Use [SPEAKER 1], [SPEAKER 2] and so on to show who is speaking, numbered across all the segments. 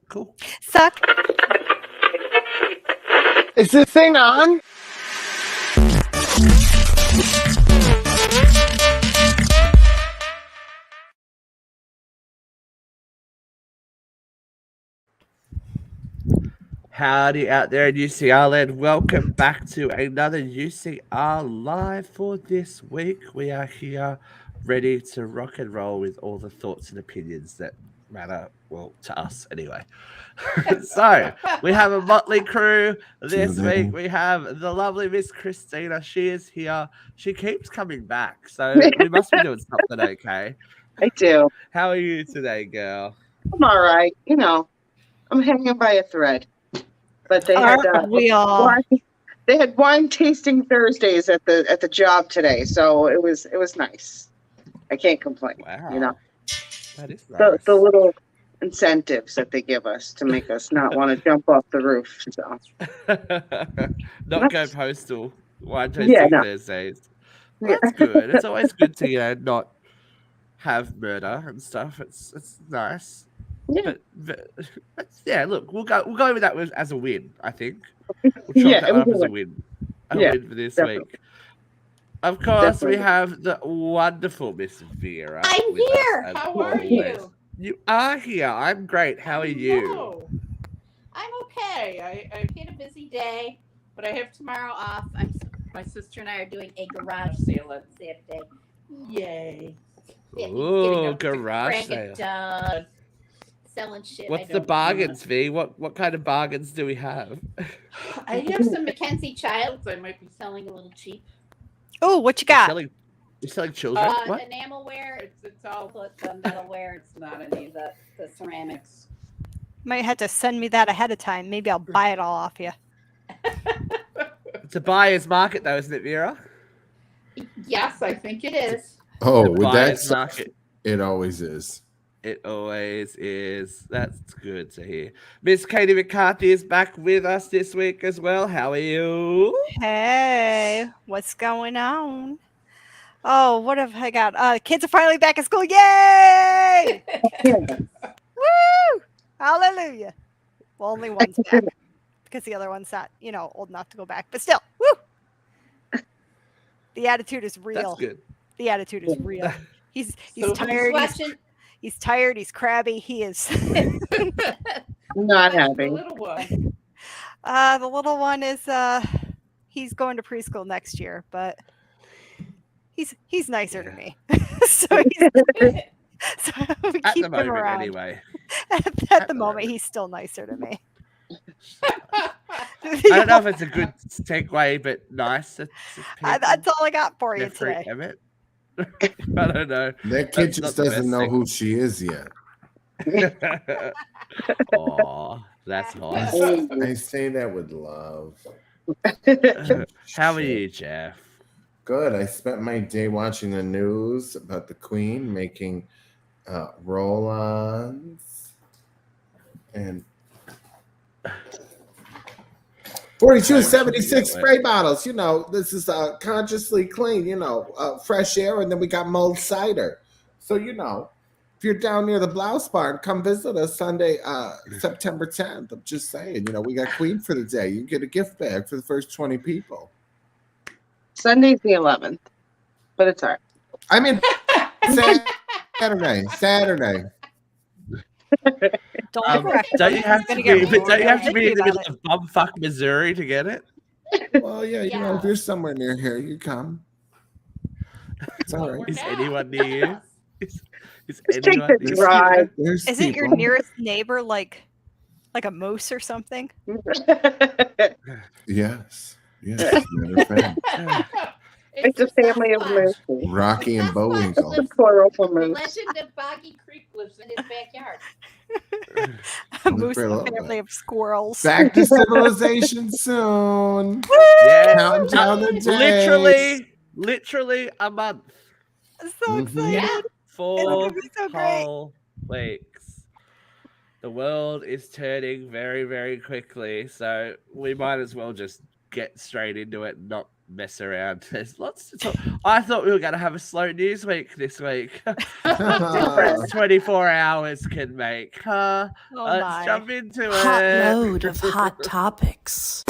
[SPEAKER 1] Cool.
[SPEAKER 2] Suck.
[SPEAKER 3] Is this thing on?
[SPEAKER 1] Howdy out there in UCR land. Welcome back to another UCR Live for this week. We are here ready to rock and roll with all the thoughts and opinions that matter, well, to us anyway. So, we have a motley crew this week. We have the lovely Miss Christina. She is here. She keeps coming back, so we must be doing something okay.
[SPEAKER 3] I do.
[SPEAKER 1] How are you today, girl?
[SPEAKER 3] I'm all right. You know, I'm hanging by a thread. But they had
[SPEAKER 2] We all.
[SPEAKER 3] wine tasting Thursdays at the job today, so it was nice. I can't complain.
[SPEAKER 1] Wow.
[SPEAKER 3] You know,
[SPEAKER 1] That is nice.
[SPEAKER 3] the little incentives that they give us to make us not want to jump off the roof. So
[SPEAKER 1] Not go postal. Wine tasting Thursdays.
[SPEAKER 3] Yeah.
[SPEAKER 1] That's good. It's always good to not have murder and stuff. It's nice.
[SPEAKER 3] Yeah.
[SPEAKER 1] But yeah, look, we'll go with that as a win. I think we'll chalk that up as a win. A win for this week. Of course, we have the wonderful Miss Vera.
[SPEAKER 4] I'm here. How are you?
[SPEAKER 1] You are here. I'm great. How are you?
[SPEAKER 4] No. I'm okay. I had a busy day, but I have tomorrow off. My sister and I are doing a garage sale on Saturday. Yay!
[SPEAKER 1] Ooh, garage sale.
[SPEAKER 4] Selling shit.
[SPEAKER 1] What's the bargains, V? What kind of bargains do we have?
[SPEAKER 4] I have some Mackenzie Childs I might be selling a little cheap.
[SPEAKER 2] Oh, what you got?
[SPEAKER 1] You're selling children? What?
[SPEAKER 4] Enamelware. It's all the metalware. It's not any of the ceramics.
[SPEAKER 2] Might have to send me that ahead of time. Maybe I'll buy it all off you.
[SPEAKER 1] It's a buyer's market, though, isn't it, Vera?
[SPEAKER 4] Yes, I think it is.
[SPEAKER 5] Oh, with that market. It always is.
[SPEAKER 1] It always is. That's good to hear. Miss Katie McCarthy is back with us this week as well. How are you?
[SPEAKER 2] Hey, what's going on? Oh, what have I got? Kids are finally back at school. Yay! Woo! Hallelujah. Well, only one's back because the other one's not, old enough to go back. But still, woo! The attitude is real.
[SPEAKER 1] That's good.
[SPEAKER 2] The attitude is real. He's tired. He's tired. He's crabby. He is
[SPEAKER 3] not happy.
[SPEAKER 4] The little one.
[SPEAKER 2] The little one is he's going to preschool next year, but he's nicer to me. so we
[SPEAKER 1] at
[SPEAKER 2] keep
[SPEAKER 1] the
[SPEAKER 2] him
[SPEAKER 1] moment,
[SPEAKER 2] around.
[SPEAKER 1] anyway.
[SPEAKER 2] At the moment, he's still nicer to me.
[SPEAKER 1] I don't know if it's a good segue, but nice.
[SPEAKER 2] That's all I got for you today.
[SPEAKER 1] I don't know.
[SPEAKER 5] That kid just doesn't know who she is yet.
[SPEAKER 1] Oh, that's nice.
[SPEAKER 5] I say that with love.
[SPEAKER 1] How are you, Jeff?
[SPEAKER 5] Good. I spent my day watching the news about the Queen making roll-ons and 4276 spray bottles. This is consciously clean, fresh air, and then we got mulled cider. So, if you're down near the Blouse Barn, come visit us Sunday, September 10th. I'm just saying, we got Queen for the day. You can get a gift bag for the first 20 people.
[SPEAKER 3] Sunday's the 11th, but it's all right.
[SPEAKER 5] I mean, Saturday.
[SPEAKER 1] Don't you have to be in the middle of bumfuck Missouri to get it?
[SPEAKER 5] Well, yeah, if you're somewhere near here, you come. It's all right.
[SPEAKER 1] Is anyone near you?
[SPEAKER 3] Just take the drive.
[SPEAKER 2] Isn't your nearest neighbor like a moose or something?
[SPEAKER 5] Yes.
[SPEAKER 3] It's a family of moose.
[SPEAKER 5] Rocky and Bullwinkle.
[SPEAKER 4] The legend of Boggy Creek lives in his backyard.
[SPEAKER 2] A moose and a family of squirrels.
[SPEAKER 5] Back to civilization soon.
[SPEAKER 1] Yeah.
[SPEAKER 5] Counting down the days.
[SPEAKER 1] Literally a month.
[SPEAKER 2] So excited.
[SPEAKER 4] Yeah.
[SPEAKER 1] 4 whole weeks. The world is turning very, very quickly, so we might as well just get straight into it and not mess around. There's lots to talk. I thought we were going to have a slow news week this week. Difference 24 hours can make.
[SPEAKER 2] Oh
[SPEAKER 1] Let's
[SPEAKER 2] my.
[SPEAKER 1] jump into
[SPEAKER 6] Hot
[SPEAKER 1] it.
[SPEAKER 6] load of hot topics.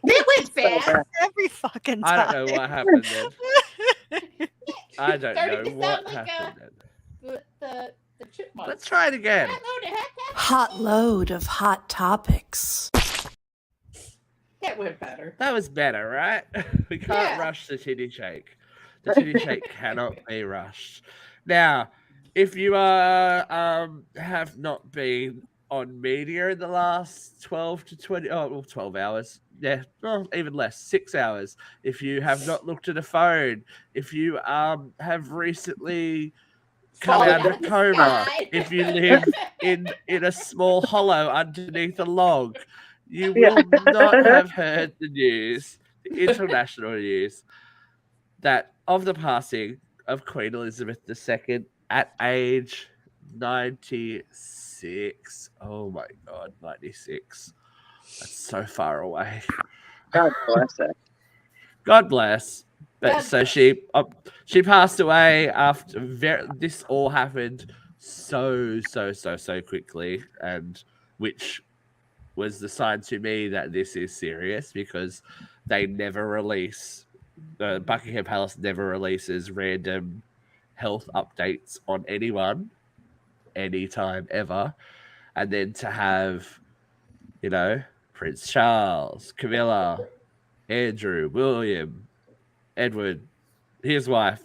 [SPEAKER 4] It went fast.
[SPEAKER 2] Every fucking time.
[SPEAKER 1] I don't know what happened then. I don't
[SPEAKER 4] Starting
[SPEAKER 1] know
[SPEAKER 4] to
[SPEAKER 1] what
[SPEAKER 4] sound like
[SPEAKER 1] happened then.
[SPEAKER 4] the chipmunks.
[SPEAKER 1] Let's try it again.
[SPEAKER 6] Hot load of hot topics.
[SPEAKER 4] That went better.
[SPEAKER 1] That was better, right? We can't
[SPEAKER 4] Yeah.
[SPEAKER 1] rush the titty shake. The titty shake cannot be rushed. Now, if you have not been on media in the last 12 to 20, oh, well, 12 hours. Yeah, well, even less, 6 hours. If you have not looked at a phone, if you have recently come
[SPEAKER 4] Falling
[SPEAKER 1] out of
[SPEAKER 4] out
[SPEAKER 1] a
[SPEAKER 4] of the
[SPEAKER 1] coma,
[SPEAKER 4] sky.
[SPEAKER 1] if you live in a small hollow underneath a log, you
[SPEAKER 3] Yeah.
[SPEAKER 1] will not have heard the news, the international news, that of the passing of Queen Elizabeth II at age 96. Oh my God, 96. That's so far away.
[SPEAKER 3] God bless it.
[SPEAKER 1] God bless. But
[SPEAKER 4] God
[SPEAKER 1] so
[SPEAKER 4] bless.
[SPEAKER 1] she passed away after this all happened so quickly, and which was the sign to me that this is serious, because they never release Buckingham Palace never releases random health updates on anyone anytime ever. And then to have, Prince Charles, Camilla, Andrew, William, Edward, his wife,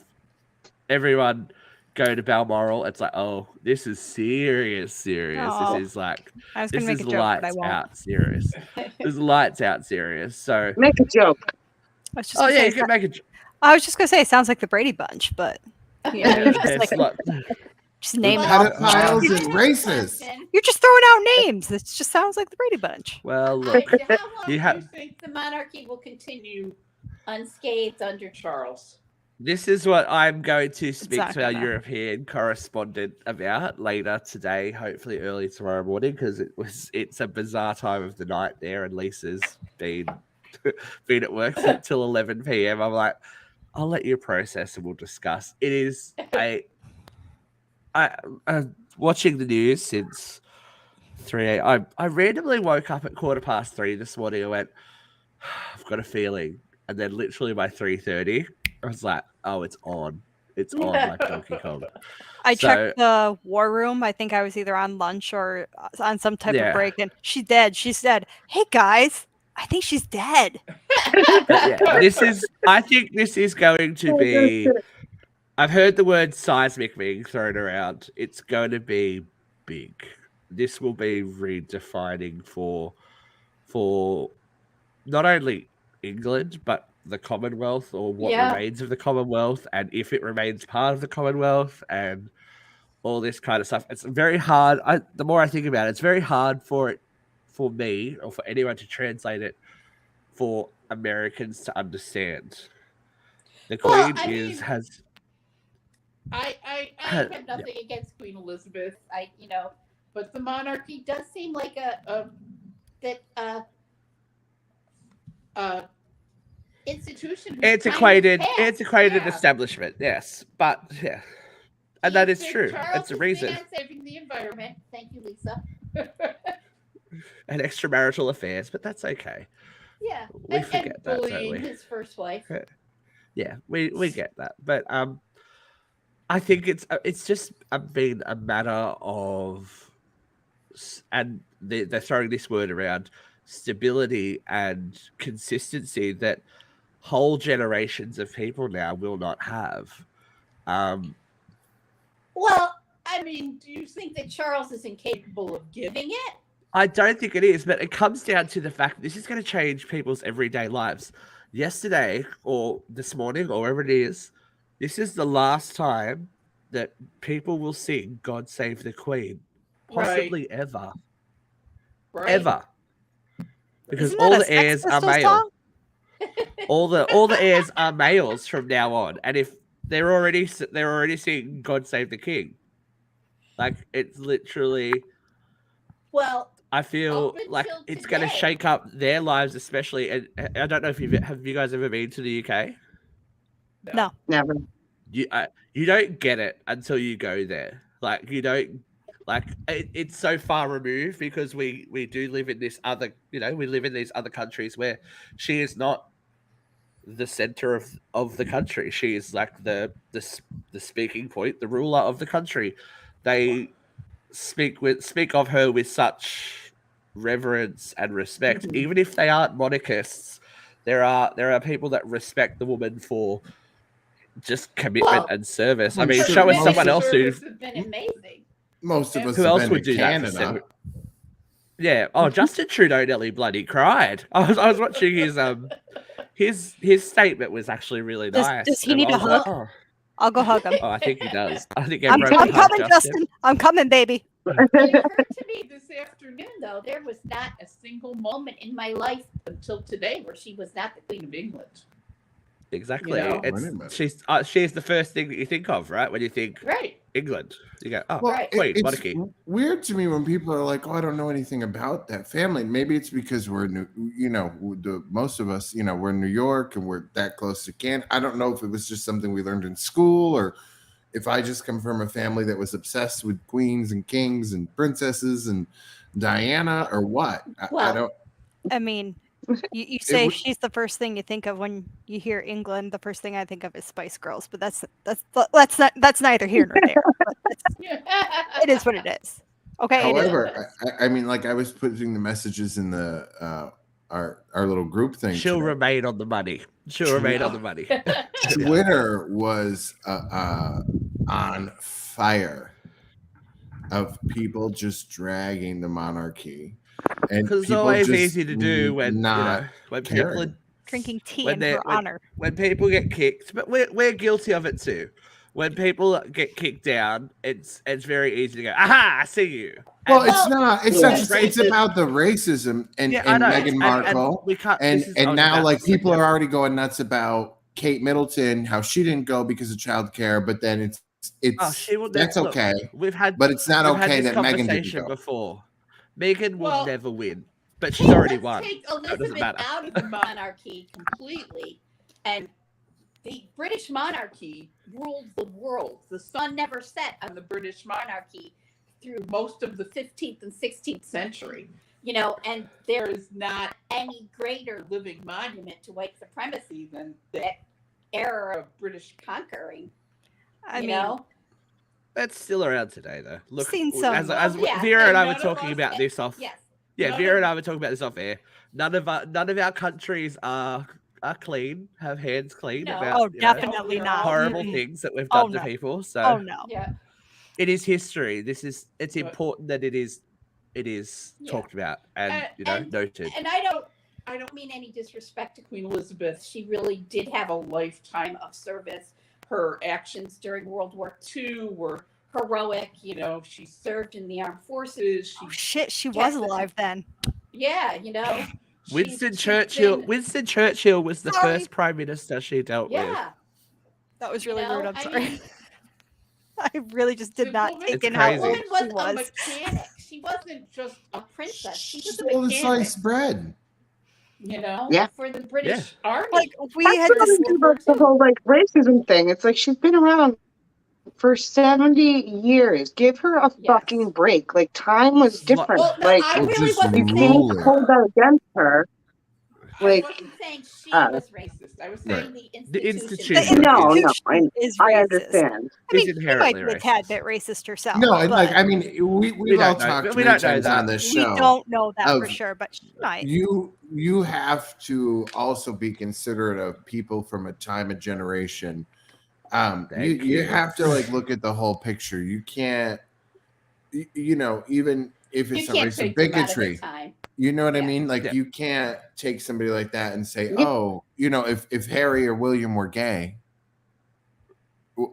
[SPEAKER 1] everyone go to Balmoral. It's like, oh, this is serious.
[SPEAKER 2] Oh.
[SPEAKER 1] This is like,
[SPEAKER 2] I was
[SPEAKER 1] this
[SPEAKER 2] gonna make
[SPEAKER 1] is
[SPEAKER 2] a joke, but I
[SPEAKER 1] lights
[SPEAKER 2] won't.
[SPEAKER 1] out serious. This is lights out serious. So,
[SPEAKER 3] Make a joke.
[SPEAKER 2] I was just
[SPEAKER 1] oh
[SPEAKER 2] gonna
[SPEAKER 1] yeah,
[SPEAKER 2] say,
[SPEAKER 1] you can make it.
[SPEAKER 2] I was just gonna say it sounds like the Brady Bunch, but you know, you're just
[SPEAKER 1] There's
[SPEAKER 2] like just name
[SPEAKER 5] Well,
[SPEAKER 2] it.
[SPEAKER 5] pedophiles
[SPEAKER 4] I
[SPEAKER 5] and
[SPEAKER 4] have a
[SPEAKER 5] racists.
[SPEAKER 4] question.
[SPEAKER 2] You're just throwing out names. This just sounds like the Brady Bunch.
[SPEAKER 1] Well, look,
[SPEAKER 4] How long
[SPEAKER 1] you
[SPEAKER 4] do
[SPEAKER 1] have-
[SPEAKER 4] you think the monarchy will continue unscathed under Charles?
[SPEAKER 1] this is what I'm going to speak
[SPEAKER 2] not
[SPEAKER 1] to our
[SPEAKER 2] gonna.
[SPEAKER 1] European correspondent about later today, hopefully early tomorrow morning, because it's a bizarre time of the night there, and Lisa's been at work until 11 p.m. I'm like, I'll let you process and we'll discuss. It is watching the news since 3 a.m. I randomly woke up at 3:15 this morning and went, I've got a feeling. And then literally by 3:30, I was like, oh, it's on. It's on like Donkey Kong.
[SPEAKER 2] I
[SPEAKER 1] So-
[SPEAKER 2] checked the war room. I think I was either on lunch or on some type
[SPEAKER 1] Yeah.
[SPEAKER 2] of break, and she's dead. She said, "Hey guys, I think she's dead."
[SPEAKER 1] But yeah, I think this is going to be, I've heard the word seismic being thrown around. It's going to be big. This will be redefining for not only England, but the Commonwealth, or what
[SPEAKER 4] Yeah.
[SPEAKER 1] remains of the Commonwealth, and if it remains part of the Commonwealth, and all this kind of stuff. It's very hard. The more I think about it, it's very hard for me or for anyone to translate it for Americans to understand. The
[SPEAKER 4] Well,
[SPEAKER 1] Queen
[SPEAKER 4] I mean,
[SPEAKER 1] has
[SPEAKER 4] I have nothing against Queen Elizabeth. But the monarchy does seem like institution. whose
[SPEAKER 1] antiquated
[SPEAKER 4] time has passed. Yeah.
[SPEAKER 1] establishment. Yes, but yeah, and that is true.
[SPEAKER 4] Charles
[SPEAKER 1] That's the
[SPEAKER 4] is
[SPEAKER 1] reason.
[SPEAKER 4] big on saving the environment. Thank you, Lisa.
[SPEAKER 1] And extramarital affairs, but that's okay.
[SPEAKER 4] Yeah,
[SPEAKER 1] We forget
[SPEAKER 4] and
[SPEAKER 1] that, don't
[SPEAKER 4] bullying
[SPEAKER 1] we?
[SPEAKER 4] his first wife.
[SPEAKER 1] Yeah, we get that, but I think it's just been a matter of, and they're throwing this word around, stability and consistency that whole generations of people now will not have.
[SPEAKER 4] Well, I mean, do you think that Charles is incapable of giving it?
[SPEAKER 1] I don't think it is, but it comes down to the fact that this is going to change people's everyday lives. Yesterday or this morning or wherever it is, this is the last time that people will sing God Save the Queen, possibly ever.
[SPEAKER 4] Right.
[SPEAKER 1] Ever. Because
[SPEAKER 2] Isn't that
[SPEAKER 1] all
[SPEAKER 2] a
[SPEAKER 1] the
[SPEAKER 2] Sex
[SPEAKER 1] heirs are
[SPEAKER 2] Pistols
[SPEAKER 1] male.
[SPEAKER 2] song?
[SPEAKER 1] All the heirs are males from now on. And if they're already singing God Save the King. Like, it's literally
[SPEAKER 4] Well,
[SPEAKER 1] I feel
[SPEAKER 4] Up
[SPEAKER 1] like
[SPEAKER 4] until
[SPEAKER 1] it's going to
[SPEAKER 4] today.
[SPEAKER 1] shake up their lives, especially. And I don't know if you guys ever been to the UK.
[SPEAKER 2] No.
[SPEAKER 3] Never.
[SPEAKER 1] You don't get it until you go there. Like you don't like it's so far removed because we do live in this other we live in these other countries where she is not the center of the country. She is like the speaking point, the ruler of the country. They speak of her with such reverence and respect,
[SPEAKER 3] Mhm.
[SPEAKER 1] even if they aren't monarchists. There are people that respect the woman for just commitment
[SPEAKER 4] Well,
[SPEAKER 1] and service. I
[SPEAKER 5] I'm
[SPEAKER 1] mean,
[SPEAKER 5] sure
[SPEAKER 1] show us
[SPEAKER 5] most
[SPEAKER 1] someone
[SPEAKER 5] of-
[SPEAKER 1] else who
[SPEAKER 4] service has been amazing.
[SPEAKER 5] Most of us
[SPEAKER 1] who
[SPEAKER 5] have
[SPEAKER 1] else
[SPEAKER 5] been
[SPEAKER 1] would
[SPEAKER 5] to
[SPEAKER 1] do that for
[SPEAKER 5] Canada.
[SPEAKER 1] seven. Yeah. Oh, Justin Trudeau nearly bloody cried. I was watching his statement was actually really nice.
[SPEAKER 2] Does he
[SPEAKER 1] and
[SPEAKER 2] need
[SPEAKER 1] I
[SPEAKER 2] a
[SPEAKER 1] was like,
[SPEAKER 2] hug? I'll go hug him.
[SPEAKER 1] oh, I think he does. I think
[SPEAKER 2] I'm
[SPEAKER 1] everyone should hug
[SPEAKER 2] coming,
[SPEAKER 1] Justin.
[SPEAKER 2] Justin. I'm coming, baby.
[SPEAKER 4] It occurred to me this afternoon, though, there was not a single moment in my life until today where she was not the Queen of England.
[SPEAKER 1] Exactly.
[SPEAKER 4] You know?
[SPEAKER 1] It's she's the first thing that you think of, right? When you think
[SPEAKER 4] Right.
[SPEAKER 1] England, you go, oh,
[SPEAKER 5] Well,
[SPEAKER 4] Right.
[SPEAKER 1] Queen,
[SPEAKER 5] it's
[SPEAKER 1] monarchy.
[SPEAKER 5] weird to me when people are like, "Oh, I don't know anything about that family." Maybe it's because we're most of us, we're in New York and we're that close to Canada. I don't know if it was just something we learned in school or if I just come from a family that was obsessed with queens and kings and princesses and Diana or what. I
[SPEAKER 4] Well-
[SPEAKER 5] don't.
[SPEAKER 2] I mean, you say
[SPEAKER 5] would-
[SPEAKER 2] she's the first thing you think of when you hear England. The first thing I think of is Spice Girls, but that's neither here nor there. But it is what it is. Okay.
[SPEAKER 5] However, I mean, like I was putting the messages in the our little group thing.
[SPEAKER 1] She'll
[SPEAKER 5] today.
[SPEAKER 1] remain on the money. She'll remain on the money.
[SPEAKER 5] Twitter was on fire of people just dragging the monarchy, and
[SPEAKER 1] Because it's
[SPEAKER 5] people
[SPEAKER 1] always
[SPEAKER 5] just
[SPEAKER 1] easy to do when
[SPEAKER 5] not
[SPEAKER 1] when people are
[SPEAKER 5] caring.
[SPEAKER 2] Drinking tea
[SPEAKER 1] when
[SPEAKER 2] in
[SPEAKER 1] they're-
[SPEAKER 2] her honor.
[SPEAKER 1] when people get kicked, but we're guilty of it too. When people get kicked down, it's very easy to go, aha, I see you.
[SPEAKER 5] Well,
[SPEAKER 1] And-
[SPEAKER 5] it's not. It's
[SPEAKER 3] yeah.
[SPEAKER 5] not just. It's about the racism and
[SPEAKER 1] Yeah, I know.
[SPEAKER 5] Meghan Markle,
[SPEAKER 1] we can't,
[SPEAKER 5] and
[SPEAKER 1] this is- I was
[SPEAKER 5] now
[SPEAKER 1] about
[SPEAKER 5] like
[SPEAKER 1] to say,
[SPEAKER 5] people
[SPEAKER 1] yeah.
[SPEAKER 5] are already going nuts about Kate Middleton, how she didn't go because of childcare, but then it's
[SPEAKER 1] Oh, she will
[SPEAKER 5] that's
[SPEAKER 1] look,
[SPEAKER 5] okay,
[SPEAKER 1] We've had
[SPEAKER 5] but it's not
[SPEAKER 1] we've had
[SPEAKER 5] okay
[SPEAKER 1] this
[SPEAKER 5] that Meghan didn't
[SPEAKER 1] conversation
[SPEAKER 5] go.
[SPEAKER 1] before. Meghan will
[SPEAKER 4] Well,
[SPEAKER 1] never win, but she's already
[SPEAKER 4] Let's
[SPEAKER 1] won.
[SPEAKER 4] take
[SPEAKER 1] So it doesn't
[SPEAKER 4] Elizabeth
[SPEAKER 1] matter.
[SPEAKER 4] out of the monarchy completely, and the British monarchy ruled the world. The sun never set on the British monarchy through most of the 15th and 16th century. And there is not any greater living monument to white supremacy than that era of British conquering.
[SPEAKER 2] I
[SPEAKER 4] you
[SPEAKER 2] mean,
[SPEAKER 4] know?
[SPEAKER 1] That's still around today, though. Look,
[SPEAKER 2] Seen some-
[SPEAKER 1] as
[SPEAKER 4] Well, yeah,
[SPEAKER 1] Vera and I were
[SPEAKER 4] none of
[SPEAKER 1] talking
[SPEAKER 4] us-
[SPEAKER 1] about this off.
[SPEAKER 4] Yes.
[SPEAKER 1] Yeah,
[SPEAKER 4] none
[SPEAKER 1] Vera
[SPEAKER 4] of-
[SPEAKER 1] and I were talking about this off air. None of our countries are clean, have hands clean
[SPEAKER 4] No.
[SPEAKER 1] about
[SPEAKER 2] oh, definitely
[SPEAKER 4] they're
[SPEAKER 2] not.
[SPEAKER 4] all
[SPEAKER 1] horrible
[SPEAKER 2] Mm-mm.
[SPEAKER 1] things that we've
[SPEAKER 2] Oh,
[SPEAKER 1] done to
[SPEAKER 2] no.
[SPEAKER 1] people. So
[SPEAKER 2] Oh no.
[SPEAKER 4] Yeah.
[SPEAKER 1] it is history. It's
[SPEAKER 4] But-
[SPEAKER 1] important that it is
[SPEAKER 4] Yeah.
[SPEAKER 1] talked about and noted.
[SPEAKER 4] And I don't mean any disrespect to Queen Elizabeth. She really did have a lifetime of service. Her actions during World War II were heroic. She served in the armed forces.
[SPEAKER 2] Oh shit, she was alive then.
[SPEAKER 4] Yeah,
[SPEAKER 1] Winston
[SPEAKER 4] she's
[SPEAKER 1] Churchill.
[SPEAKER 4] been-
[SPEAKER 1] Winston Churchill was the
[SPEAKER 2] Sorry.
[SPEAKER 1] first prime minister she dealt with.
[SPEAKER 4] Yeah.
[SPEAKER 2] That was
[SPEAKER 4] You
[SPEAKER 2] really
[SPEAKER 4] know,
[SPEAKER 2] rude. I'm
[SPEAKER 4] I
[SPEAKER 2] sorry.
[SPEAKER 4] mean-
[SPEAKER 2] I really just did
[SPEAKER 4] The
[SPEAKER 2] not
[SPEAKER 4] woman-
[SPEAKER 2] take
[SPEAKER 1] It's
[SPEAKER 2] in how
[SPEAKER 1] crazy.
[SPEAKER 4] The
[SPEAKER 2] old
[SPEAKER 4] woman was
[SPEAKER 2] she
[SPEAKER 4] a
[SPEAKER 2] was.
[SPEAKER 4] mechanic. She wasn't just a princess. She was a
[SPEAKER 5] Sold a
[SPEAKER 4] mechanic.
[SPEAKER 5] sliced bread.
[SPEAKER 3] Yeah.
[SPEAKER 4] For the British Army.
[SPEAKER 2] Like we
[SPEAKER 3] That's
[SPEAKER 2] had
[SPEAKER 3] what
[SPEAKER 2] this.
[SPEAKER 3] I mean about the whole racism thing. It's like she's been around for 70 years. Give her a
[SPEAKER 4] Yes.
[SPEAKER 3] fucking break. Like time was different.
[SPEAKER 4] Well, no,
[SPEAKER 3] like
[SPEAKER 4] I really
[SPEAKER 5] just
[SPEAKER 4] wasn't
[SPEAKER 3] you
[SPEAKER 4] saying
[SPEAKER 5] rule
[SPEAKER 3] can't
[SPEAKER 5] it.
[SPEAKER 3] hold that against her.
[SPEAKER 4] I
[SPEAKER 3] Like
[SPEAKER 4] wasn't saying she
[SPEAKER 3] uh,
[SPEAKER 4] was racist. I was saying
[SPEAKER 1] The
[SPEAKER 4] the
[SPEAKER 1] institution.
[SPEAKER 4] institution.
[SPEAKER 3] no,
[SPEAKER 2] The
[SPEAKER 3] no,
[SPEAKER 2] institution is
[SPEAKER 3] I
[SPEAKER 2] racist.
[SPEAKER 3] understand.
[SPEAKER 2] I mean,
[SPEAKER 1] Is
[SPEAKER 2] she might
[SPEAKER 1] inherently
[SPEAKER 2] be a tad
[SPEAKER 1] racist.
[SPEAKER 2] bit racist herself.
[SPEAKER 5] No, and
[SPEAKER 2] but
[SPEAKER 5] like I mean, we've
[SPEAKER 1] We
[SPEAKER 5] all
[SPEAKER 1] don't know.
[SPEAKER 5] talked
[SPEAKER 1] We
[SPEAKER 5] many
[SPEAKER 1] don't know
[SPEAKER 5] times
[SPEAKER 1] that.
[SPEAKER 5] on this
[SPEAKER 2] we
[SPEAKER 5] show.
[SPEAKER 2] don't know that for
[SPEAKER 5] of
[SPEAKER 2] sure. But she might.
[SPEAKER 5] You have to also be considerate of people from a time and generation.
[SPEAKER 1] Thank
[SPEAKER 5] You
[SPEAKER 1] you.
[SPEAKER 5] have to like look at the whole picture. You can't, even if
[SPEAKER 4] You
[SPEAKER 5] it's a
[SPEAKER 4] can't
[SPEAKER 5] race of
[SPEAKER 4] take them out of the
[SPEAKER 5] bigotry.
[SPEAKER 4] time.
[SPEAKER 5] You know what I
[SPEAKER 4] Yeah.
[SPEAKER 5] mean? Like
[SPEAKER 1] Yeah.
[SPEAKER 5] you can't take somebody like that and say,
[SPEAKER 3] Yep.
[SPEAKER 5] "Oh, if Harry or William were gay."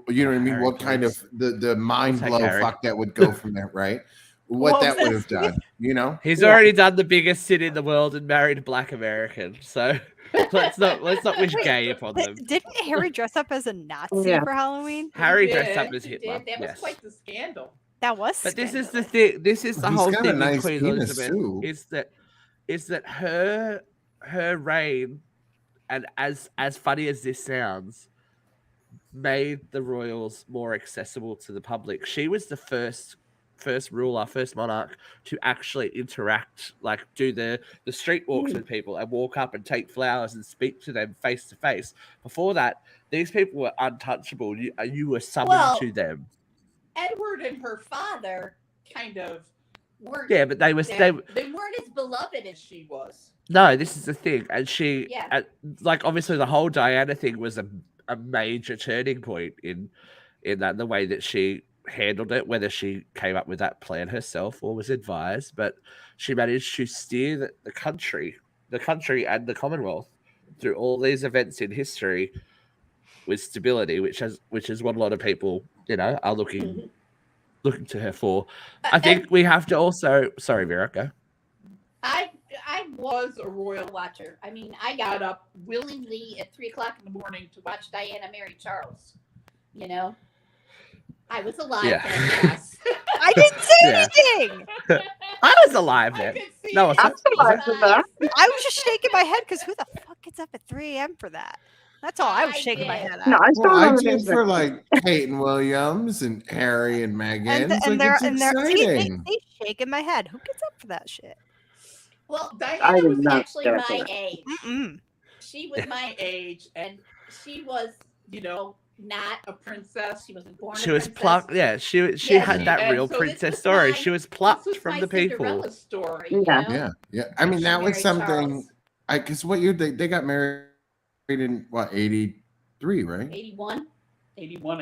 [SPEAKER 5] You know what I mean?
[SPEAKER 1] Harry,
[SPEAKER 5] What kind of
[SPEAKER 1] please.
[SPEAKER 5] the mind
[SPEAKER 1] take
[SPEAKER 5] blow
[SPEAKER 1] Harry.
[SPEAKER 5] fuck that would go from there, right? What
[SPEAKER 2] What
[SPEAKER 5] that
[SPEAKER 2] was
[SPEAKER 5] would have
[SPEAKER 2] that?
[SPEAKER 5] done,
[SPEAKER 1] He's
[SPEAKER 3] Yeah.
[SPEAKER 1] already done the biggest sin in the world and married a black American. So let's not wish
[SPEAKER 2] Wait,
[SPEAKER 1] gay upon them.
[SPEAKER 2] Didn't Harry dress up as a Nazi
[SPEAKER 3] Yeah.
[SPEAKER 2] for Halloween?
[SPEAKER 1] Harry
[SPEAKER 4] He
[SPEAKER 1] dressed
[SPEAKER 4] did,
[SPEAKER 1] up as
[SPEAKER 4] he
[SPEAKER 1] Hitler.
[SPEAKER 4] did. That
[SPEAKER 1] Yes.
[SPEAKER 4] was quite the scandal.
[SPEAKER 2] That was.
[SPEAKER 1] But this is the
[SPEAKER 2] scandalous.
[SPEAKER 1] thing. This is the
[SPEAKER 5] He's
[SPEAKER 1] whole
[SPEAKER 5] got a
[SPEAKER 1] thing with
[SPEAKER 5] nice
[SPEAKER 1] Queen
[SPEAKER 5] penis,
[SPEAKER 1] Elizabeth
[SPEAKER 5] too.
[SPEAKER 1] is that her reign, and as funny as this sounds, made the royals more accessible to the public. She was the first ruler, first monarch to actually interact, like do the street walks with people and walk up and take flowers and speak to them face to face. Before that, these people were untouchable. You were summoned to them.
[SPEAKER 4] Edward and her father kind of weren't.
[SPEAKER 1] Yeah, but they
[SPEAKER 4] weren't as beloved as she was.
[SPEAKER 1] No, this is the thing, and she,
[SPEAKER 4] Yeah.
[SPEAKER 1] like obviously the whole Diana thing was a major turning point in that, the way that she handled it, whether she came up with that plan herself or was advised, but she managed to steer the country and the Commonwealth through all these events in history with stability, which is what a lot of people, are looking to her for. I think we have to also. Sorry, Vera, go.
[SPEAKER 4] I was a royal watcher. I mean, I got up willingly at 3:00 in the morning to watch Diana marry Charles. I was alive then, yes.
[SPEAKER 2] I didn't say anything.
[SPEAKER 1] I was alive then. No,
[SPEAKER 3] I'm alive with that.
[SPEAKER 2] I was just shaking my head because who the fuck gets up at 3 a.m. for that? That's all I was shaking my head at.
[SPEAKER 3] No, I
[SPEAKER 5] Well,
[SPEAKER 3] saw
[SPEAKER 5] I
[SPEAKER 3] it on
[SPEAKER 5] did
[SPEAKER 3] the
[SPEAKER 5] for like Kate and Williams and Harry and Meghan.
[SPEAKER 2] They shaking my head. Who gets up for that shit?
[SPEAKER 4] Well,
[SPEAKER 3] I
[SPEAKER 4] Diana
[SPEAKER 3] did
[SPEAKER 4] was
[SPEAKER 3] not
[SPEAKER 4] actually
[SPEAKER 3] get up for
[SPEAKER 4] my
[SPEAKER 3] that.
[SPEAKER 4] age.
[SPEAKER 2] Mm-mm.
[SPEAKER 4] She was my age, and she was, not a princess. She wasn't born.
[SPEAKER 1] She was plucked. Yeah, she had that real princess story. She was plucked from the people.
[SPEAKER 4] Cinderella story.
[SPEAKER 3] Yeah.
[SPEAKER 5] Yeah. I mean,
[SPEAKER 4] She
[SPEAKER 5] that was
[SPEAKER 4] married
[SPEAKER 5] something.
[SPEAKER 4] Charles.
[SPEAKER 5] Because what year they got married in? What, 83, right?
[SPEAKER 4] 81,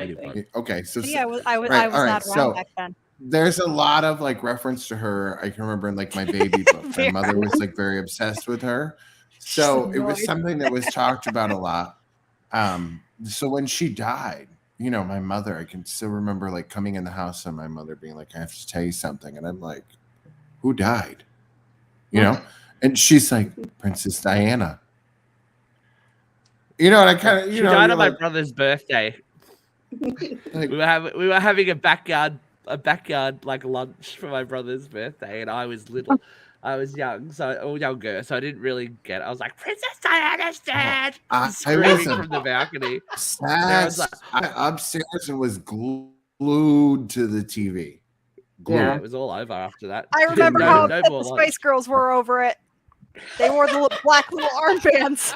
[SPEAKER 4] I think.
[SPEAKER 5] Okay, so
[SPEAKER 2] Yeah, I was
[SPEAKER 5] right,
[SPEAKER 2] not
[SPEAKER 5] all right,
[SPEAKER 2] around
[SPEAKER 5] so
[SPEAKER 2] back then.
[SPEAKER 5] there's a lot of like reference to her. I can remember in like my baby book, my mother was like very obsessed with her. So it was something that was talked about a lot. So when she died, my mother, I can still remember like coming in the house and my mother being like, I have to tell you something. And I'm like, who died? And she's like, Princess Diana. And I kind of,
[SPEAKER 1] She died on my brother's birthday.
[SPEAKER 5] like,
[SPEAKER 1] We were having a backyard like lunch for my brother's birthday, and I was little. I was young, younger, so I didn't really get it. I was like, Princess Diana's dead! Screaming from the balcony.
[SPEAKER 5] Upstairs and was glued to the TV.
[SPEAKER 1] Yeah, it was all over after that.
[SPEAKER 2] I remember how upset
[SPEAKER 1] more
[SPEAKER 2] the
[SPEAKER 1] lunch.
[SPEAKER 2] Spice Girls were over it. They wore the black little armbands.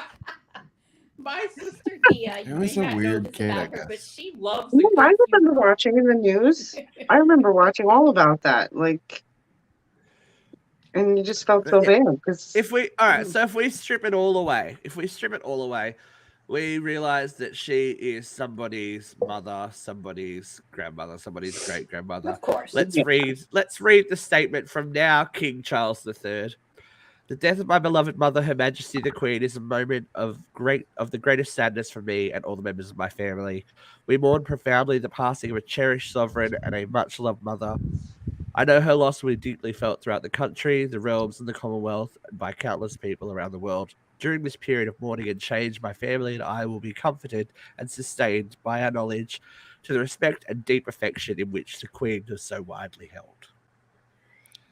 [SPEAKER 4] My sister Dia,
[SPEAKER 5] It was a weird kid, I guess.
[SPEAKER 4] but she loves.
[SPEAKER 3] No, I remember watching in the news. I remember watching all about that. Like, and you just felt so bad because
[SPEAKER 1] So if we strip it all away, we realize that she is somebody's mother, somebody's grandmother, somebody's great grandmother.
[SPEAKER 4] Of course.
[SPEAKER 1] Let's read the statement from now King Charles III. The death of my beloved mother, Her Majesty the Queen, is a moment of the greatest sadness for me and all the members of my family. We mourn profoundly the passing of a cherished sovereign and a much-loved mother. I know her loss will be deeply felt throughout the country, the realms, and the Commonwealth, and by countless people around the world. During this period of mourning and change, my family and I will be comforted and sustained by our knowledge to the respect and deep affection in which the Queen is so widely held.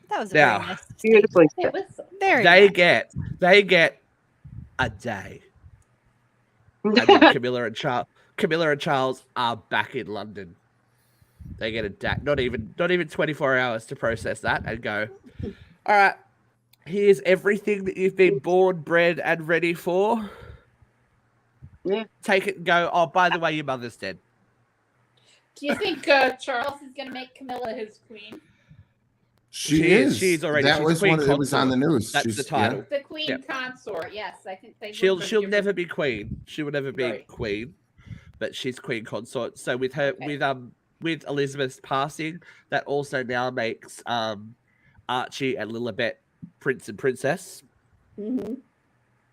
[SPEAKER 2] That was
[SPEAKER 1] Now,
[SPEAKER 2] very nice.
[SPEAKER 3] beautifully.
[SPEAKER 4] It was
[SPEAKER 2] Very
[SPEAKER 1] They
[SPEAKER 2] nice.
[SPEAKER 1] get a day. And then Camilla and Charles are back in London. They get a day, not even 24 hours to process that and go, all right, here's everything that you've been born, bred, and ready for.
[SPEAKER 3] Yeah.
[SPEAKER 1] Take it and go, oh, by the way, your mother's dead.
[SPEAKER 4] Do you think Charles is going to make Camilla his queen?
[SPEAKER 1] She's already.
[SPEAKER 5] That
[SPEAKER 1] she's
[SPEAKER 5] was
[SPEAKER 1] queen
[SPEAKER 5] one. It was on the news.
[SPEAKER 1] That's the title.
[SPEAKER 4] The queen consort. Yes, I think they.
[SPEAKER 1] She'll never be queen. She will never be queen, but she's queen consort. So with her, with Elizabeth's passing, that also now makes Archie and Lilibet prince and princess.
[SPEAKER 4] Mm-hmm.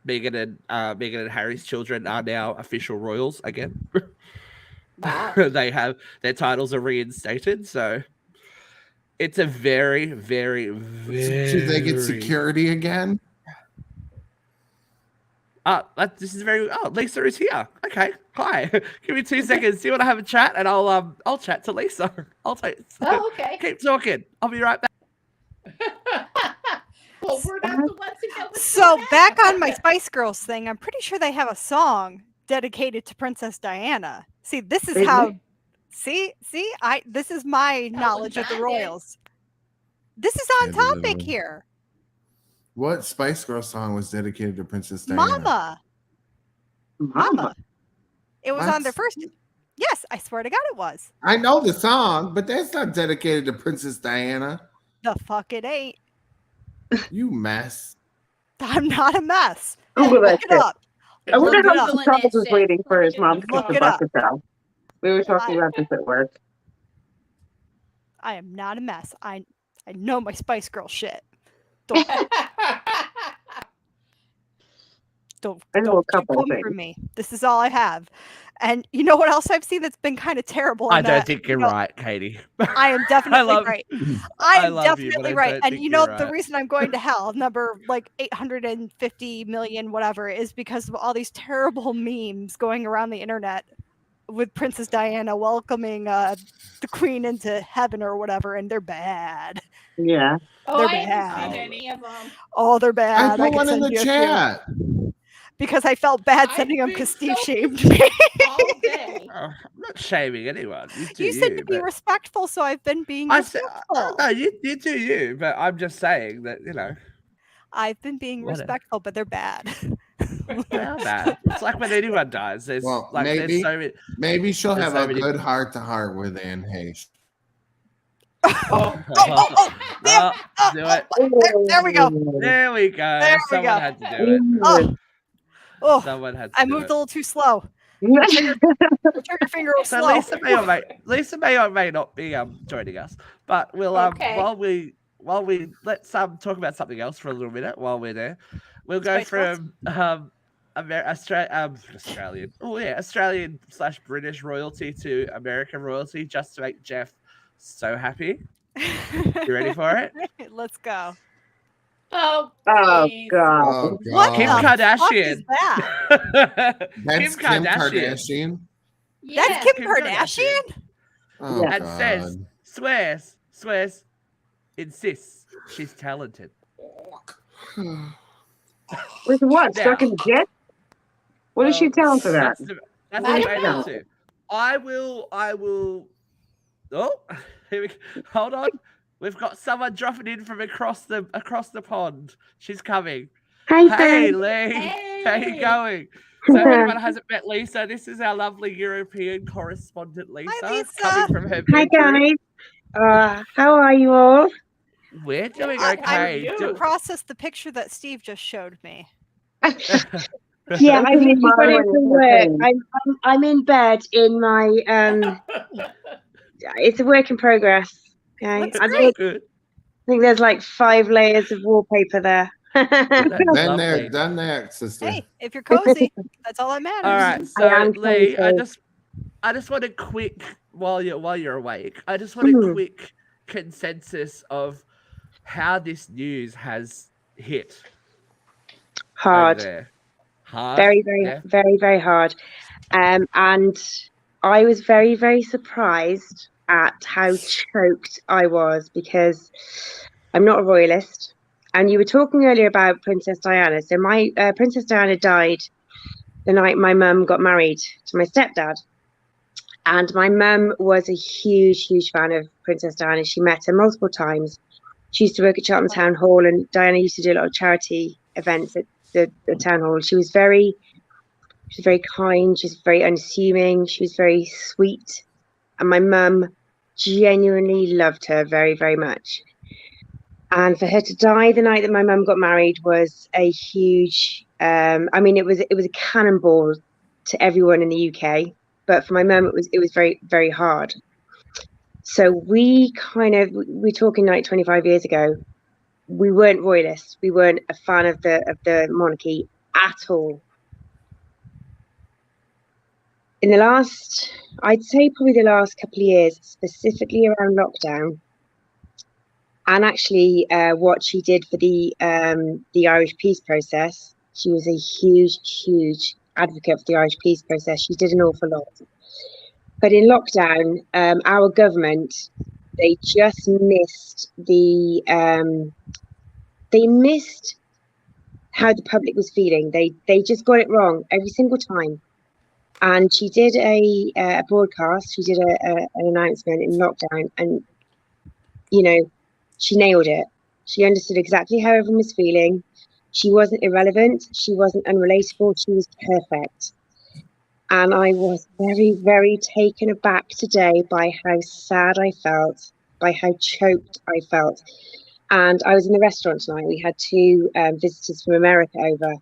[SPEAKER 1] Meghan and Harry's children are now official royals again.
[SPEAKER 4] Wow.
[SPEAKER 1] They have their titles are reinstated. So it's a very, very, very.
[SPEAKER 5] Should they get security again?
[SPEAKER 1] This is very. Oh, Lisa is here. Okay, hi. Give me 2 seconds. Do you want to have a chat? And I'll chat to Lisa. I'll take.
[SPEAKER 4] Oh, okay.
[SPEAKER 1] Keep talking. I'll be right back.
[SPEAKER 4] Well, we're not the ones who know what's
[SPEAKER 2] So
[SPEAKER 4] going on.
[SPEAKER 2] back on my Spice Girls thing, I'm pretty sure they have a song dedicated to Princess Diana. See, this is
[SPEAKER 3] Really?
[SPEAKER 2] how. See, this is my knowledge of the
[SPEAKER 4] John did.
[SPEAKER 2] royals. This is on
[SPEAKER 5] Yeah,
[SPEAKER 2] topic
[SPEAKER 5] literally.
[SPEAKER 2] here.
[SPEAKER 5] What Spice Girl song was dedicated to Princess Diana?
[SPEAKER 2] Mama. It was on their
[SPEAKER 5] What?
[SPEAKER 2] first. Yes, I swear to God, it was.
[SPEAKER 5] I know the song, but that's not dedicated to Princess Diana.
[SPEAKER 2] The fuck it ain't.
[SPEAKER 5] You mess.
[SPEAKER 2] I'm not a mess.
[SPEAKER 3] Google that
[SPEAKER 2] Look it
[SPEAKER 3] shit.
[SPEAKER 2] up.
[SPEAKER 3] I wonder
[SPEAKER 2] Look it
[SPEAKER 3] how
[SPEAKER 2] up.
[SPEAKER 3] much Charles was waiting for his mom to
[SPEAKER 2] Look
[SPEAKER 3] kick the
[SPEAKER 2] it up.
[SPEAKER 3] bucket out. We were talking about this at work.
[SPEAKER 2] I am not a mess. I know my Spice Girl shit. Don't
[SPEAKER 3] I know a
[SPEAKER 2] keep
[SPEAKER 3] couple
[SPEAKER 2] coming
[SPEAKER 3] things.
[SPEAKER 2] for me. This is all I have. And you know what else I've seen that's been kind of terrible?
[SPEAKER 1] I
[SPEAKER 2] in
[SPEAKER 1] don't
[SPEAKER 2] that,
[SPEAKER 1] think you're
[SPEAKER 2] you know,
[SPEAKER 1] right, Katie.
[SPEAKER 2] I am definitely
[SPEAKER 1] love-
[SPEAKER 2] right.
[SPEAKER 1] I
[SPEAKER 2] I am
[SPEAKER 1] love you, but
[SPEAKER 2] definitely
[SPEAKER 1] I
[SPEAKER 2] right.
[SPEAKER 1] don't
[SPEAKER 2] And
[SPEAKER 1] think
[SPEAKER 2] you know
[SPEAKER 1] you're
[SPEAKER 2] the
[SPEAKER 1] right.
[SPEAKER 2] reason I'm going to hell, number like 850 million, whatever, is because of all these terrible memes going around the internet with Princess Diana welcoming the Queen into heaven or whatever, and they're bad.
[SPEAKER 3] Yeah.
[SPEAKER 4] Oh,
[SPEAKER 2] They're
[SPEAKER 4] I haven't
[SPEAKER 2] bad.
[SPEAKER 4] seen any of them.
[SPEAKER 2] Oh, they're bad.
[SPEAKER 5] I put
[SPEAKER 2] could
[SPEAKER 5] one in
[SPEAKER 2] send
[SPEAKER 5] the
[SPEAKER 2] you a few.
[SPEAKER 5] chat.
[SPEAKER 2] Because I felt bad
[SPEAKER 4] I've
[SPEAKER 2] sending them
[SPEAKER 4] been
[SPEAKER 2] because Steve
[SPEAKER 4] so
[SPEAKER 2] shamed me.
[SPEAKER 4] All day.
[SPEAKER 1] I'm not shaming anyone. You do
[SPEAKER 2] You said to be
[SPEAKER 1] but
[SPEAKER 2] respectful, so I've been being
[SPEAKER 1] I said,
[SPEAKER 2] respectful.
[SPEAKER 1] no, you do you, but I'm just saying that
[SPEAKER 2] I've been being
[SPEAKER 1] Whatever.
[SPEAKER 2] respectful, but they're bad.
[SPEAKER 1] they are bad. It's like when anyone dies. There's
[SPEAKER 5] Well,
[SPEAKER 1] there's
[SPEAKER 5] maybe-
[SPEAKER 1] so many.
[SPEAKER 5] Maybe she'll
[SPEAKER 1] There's
[SPEAKER 5] have
[SPEAKER 1] so
[SPEAKER 5] a
[SPEAKER 1] many-
[SPEAKER 5] good heart to heart with Anne Hayes.
[SPEAKER 1] Oh,
[SPEAKER 2] There,
[SPEAKER 1] do it.
[SPEAKER 2] there we go.
[SPEAKER 1] There we go.
[SPEAKER 2] There we
[SPEAKER 1] Someone
[SPEAKER 2] go.
[SPEAKER 1] had to do it.
[SPEAKER 2] Oh,
[SPEAKER 1] Someone had to
[SPEAKER 2] I
[SPEAKER 1] do
[SPEAKER 2] moved
[SPEAKER 1] it.
[SPEAKER 2] a little too slow. My trigger finger was
[SPEAKER 1] So
[SPEAKER 2] slow.
[SPEAKER 1] Lisa may or may not be joining us, but we'll
[SPEAKER 4] Okay.
[SPEAKER 1] while we let's talk about something else for a little minute while we're there. We'll go
[SPEAKER 2] Spice Girls?
[SPEAKER 1] from Australian. Oh yeah, Australian/British royalty to American royalty, just to make Jeff so happy. You ready for it?
[SPEAKER 2] Let's go.
[SPEAKER 4] Oh,
[SPEAKER 3] Oh
[SPEAKER 4] please.
[SPEAKER 3] God.
[SPEAKER 5] Oh,
[SPEAKER 2] What
[SPEAKER 1] Kim
[SPEAKER 5] God.
[SPEAKER 2] the fuck is
[SPEAKER 1] Kardashian.
[SPEAKER 2] that?
[SPEAKER 5] That's Kim Kardashian.
[SPEAKER 4] Yes.
[SPEAKER 2] That's Kim
[SPEAKER 1] Kim
[SPEAKER 2] Kardashian?
[SPEAKER 5] Oh,
[SPEAKER 3] Yeah.
[SPEAKER 1] And says,
[SPEAKER 5] God.
[SPEAKER 1] swears, insists she's talented.
[SPEAKER 3] With what?
[SPEAKER 1] Now-
[SPEAKER 3] Stuck in the jet? What is she talented at?
[SPEAKER 1] That's
[SPEAKER 4] I
[SPEAKER 1] the
[SPEAKER 4] don't
[SPEAKER 1] main
[SPEAKER 4] know.
[SPEAKER 1] answer. I will. Oh, here we go. Hold on. We've got someone dropping in from across the pond. She's coming.
[SPEAKER 3] Hey,
[SPEAKER 1] Hey,
[SPEAKER 3] Fran.
[SPEAKER 1] Lee. How you
[SPEAKER 4] Hey.
[SPEAKER 1] going? So if anyone hasn't met Lisa, this is our lovely European correspondent, Lisa.
[SPEAKER 2] Lisa.
[SPEAKER 1] Coming from her
[SPEAKER 3] Hi,
[SPEAKER 1] bedroom.
[SPEAKER 3] guys. How are you all?
[SPEAKER 1] We're doing
[SPEAKER 4] Yeah,
[SPEAKER 1] okay.
[SPEAKER 4] I'm
[SPEAKER 2] To
[SPEAKER 4] you.
[SPEAKER 2] process the picture that Steve just showed me.
[SPEAKER 7] Yeah, I
[SPEAKER 3] Don't
[SPEAKER 7] think
[SPEAKER 3] you
[SPEAKER 7] you got
[SPEAKER 3] mind
[SPEAKER 7] it
[SPEAKER 3] when
[SPEAKER 7] to
[SPEAKER 3] it's
[SPEAKER 7] work.
[SPEAKER 3] happening?
[SPEAKER 7] I'm in bed in my it's a work in progress. Okay,
[SPEAKER 2] Looks
[SPEAKER 7] I
[SPEAKER 2] great.
[SPEAKER 1] Good.
[SPEAKER 7] think there's like 5 layers of wallpaper there.
[SPEAKER 1] That's
[SPEAKER 5] Done
[SPEAKER 1] lovely.
[SPEAKER 5] there, done that, sister.
[SPEAKER 2] Hey, if you're cozy, that's all that matters.
[SPEAKER 1] All right,
[SPEAKER 7] I
[SPEAKER 1] so
[SPEAKER 7] am
[SPEAKER 1] Lee, I
[SPEAKER 7] cozy.
[SPEAKER 1] just want a quick while you're awake. I just want a
[SPEAKER 7] Mhm.
[SPEAKER 1] quick consensus of how this news has hit over
[SPEAKER 7] Hard,
[SPEAKER 1] there. Hard,
[SPEAKER 7] very, very,
[SPEAKER 1] yeah.
[SPEAKER 7] very, very hard. And I was very, very surprised at how choked I was because I'm not a royalist. And you were talking earlier about Princess Diana. So my Princess Diana died the night my mum got married to my stepdad. And my mum was a huge, huge fan of Princess Diana. She met her multiple times. She used to work at Cheltenham Town Hall, and Diana used to do a lot of charity events at the town hall. She was very kind. She was very unassuming. She was very sweet. And my mum genuinely loved her very, very much. And for her to die the night that my mum got married was a huge. I mean, it was a cannonball to everyone in the UK, but for my mum, it was very, very hard. So we're talking like 25 years ago. We weren't royalists. We weren't a fan of the monarchy at all. In the last, I'd say probably the last couple of years, specifically around lockdown, and actually what she did for the Irish peace process, She was a huge advocate for the Irish peace process. She did an awful lot. But in lockdown, our government, they just missed they missed how the public was feeling. They just got it wrong every single time. And she did a broadcast. She did an announcement in lockdown, and she nailed it. She understood exactly how everyone was feeling. She wasn't irrelevant. She wasn't unrelatable. She was perfect. And I was very taken aback today by how sad I felt, by how choked I felt. And I was in the restaurant tonight. We had two visitors from America over,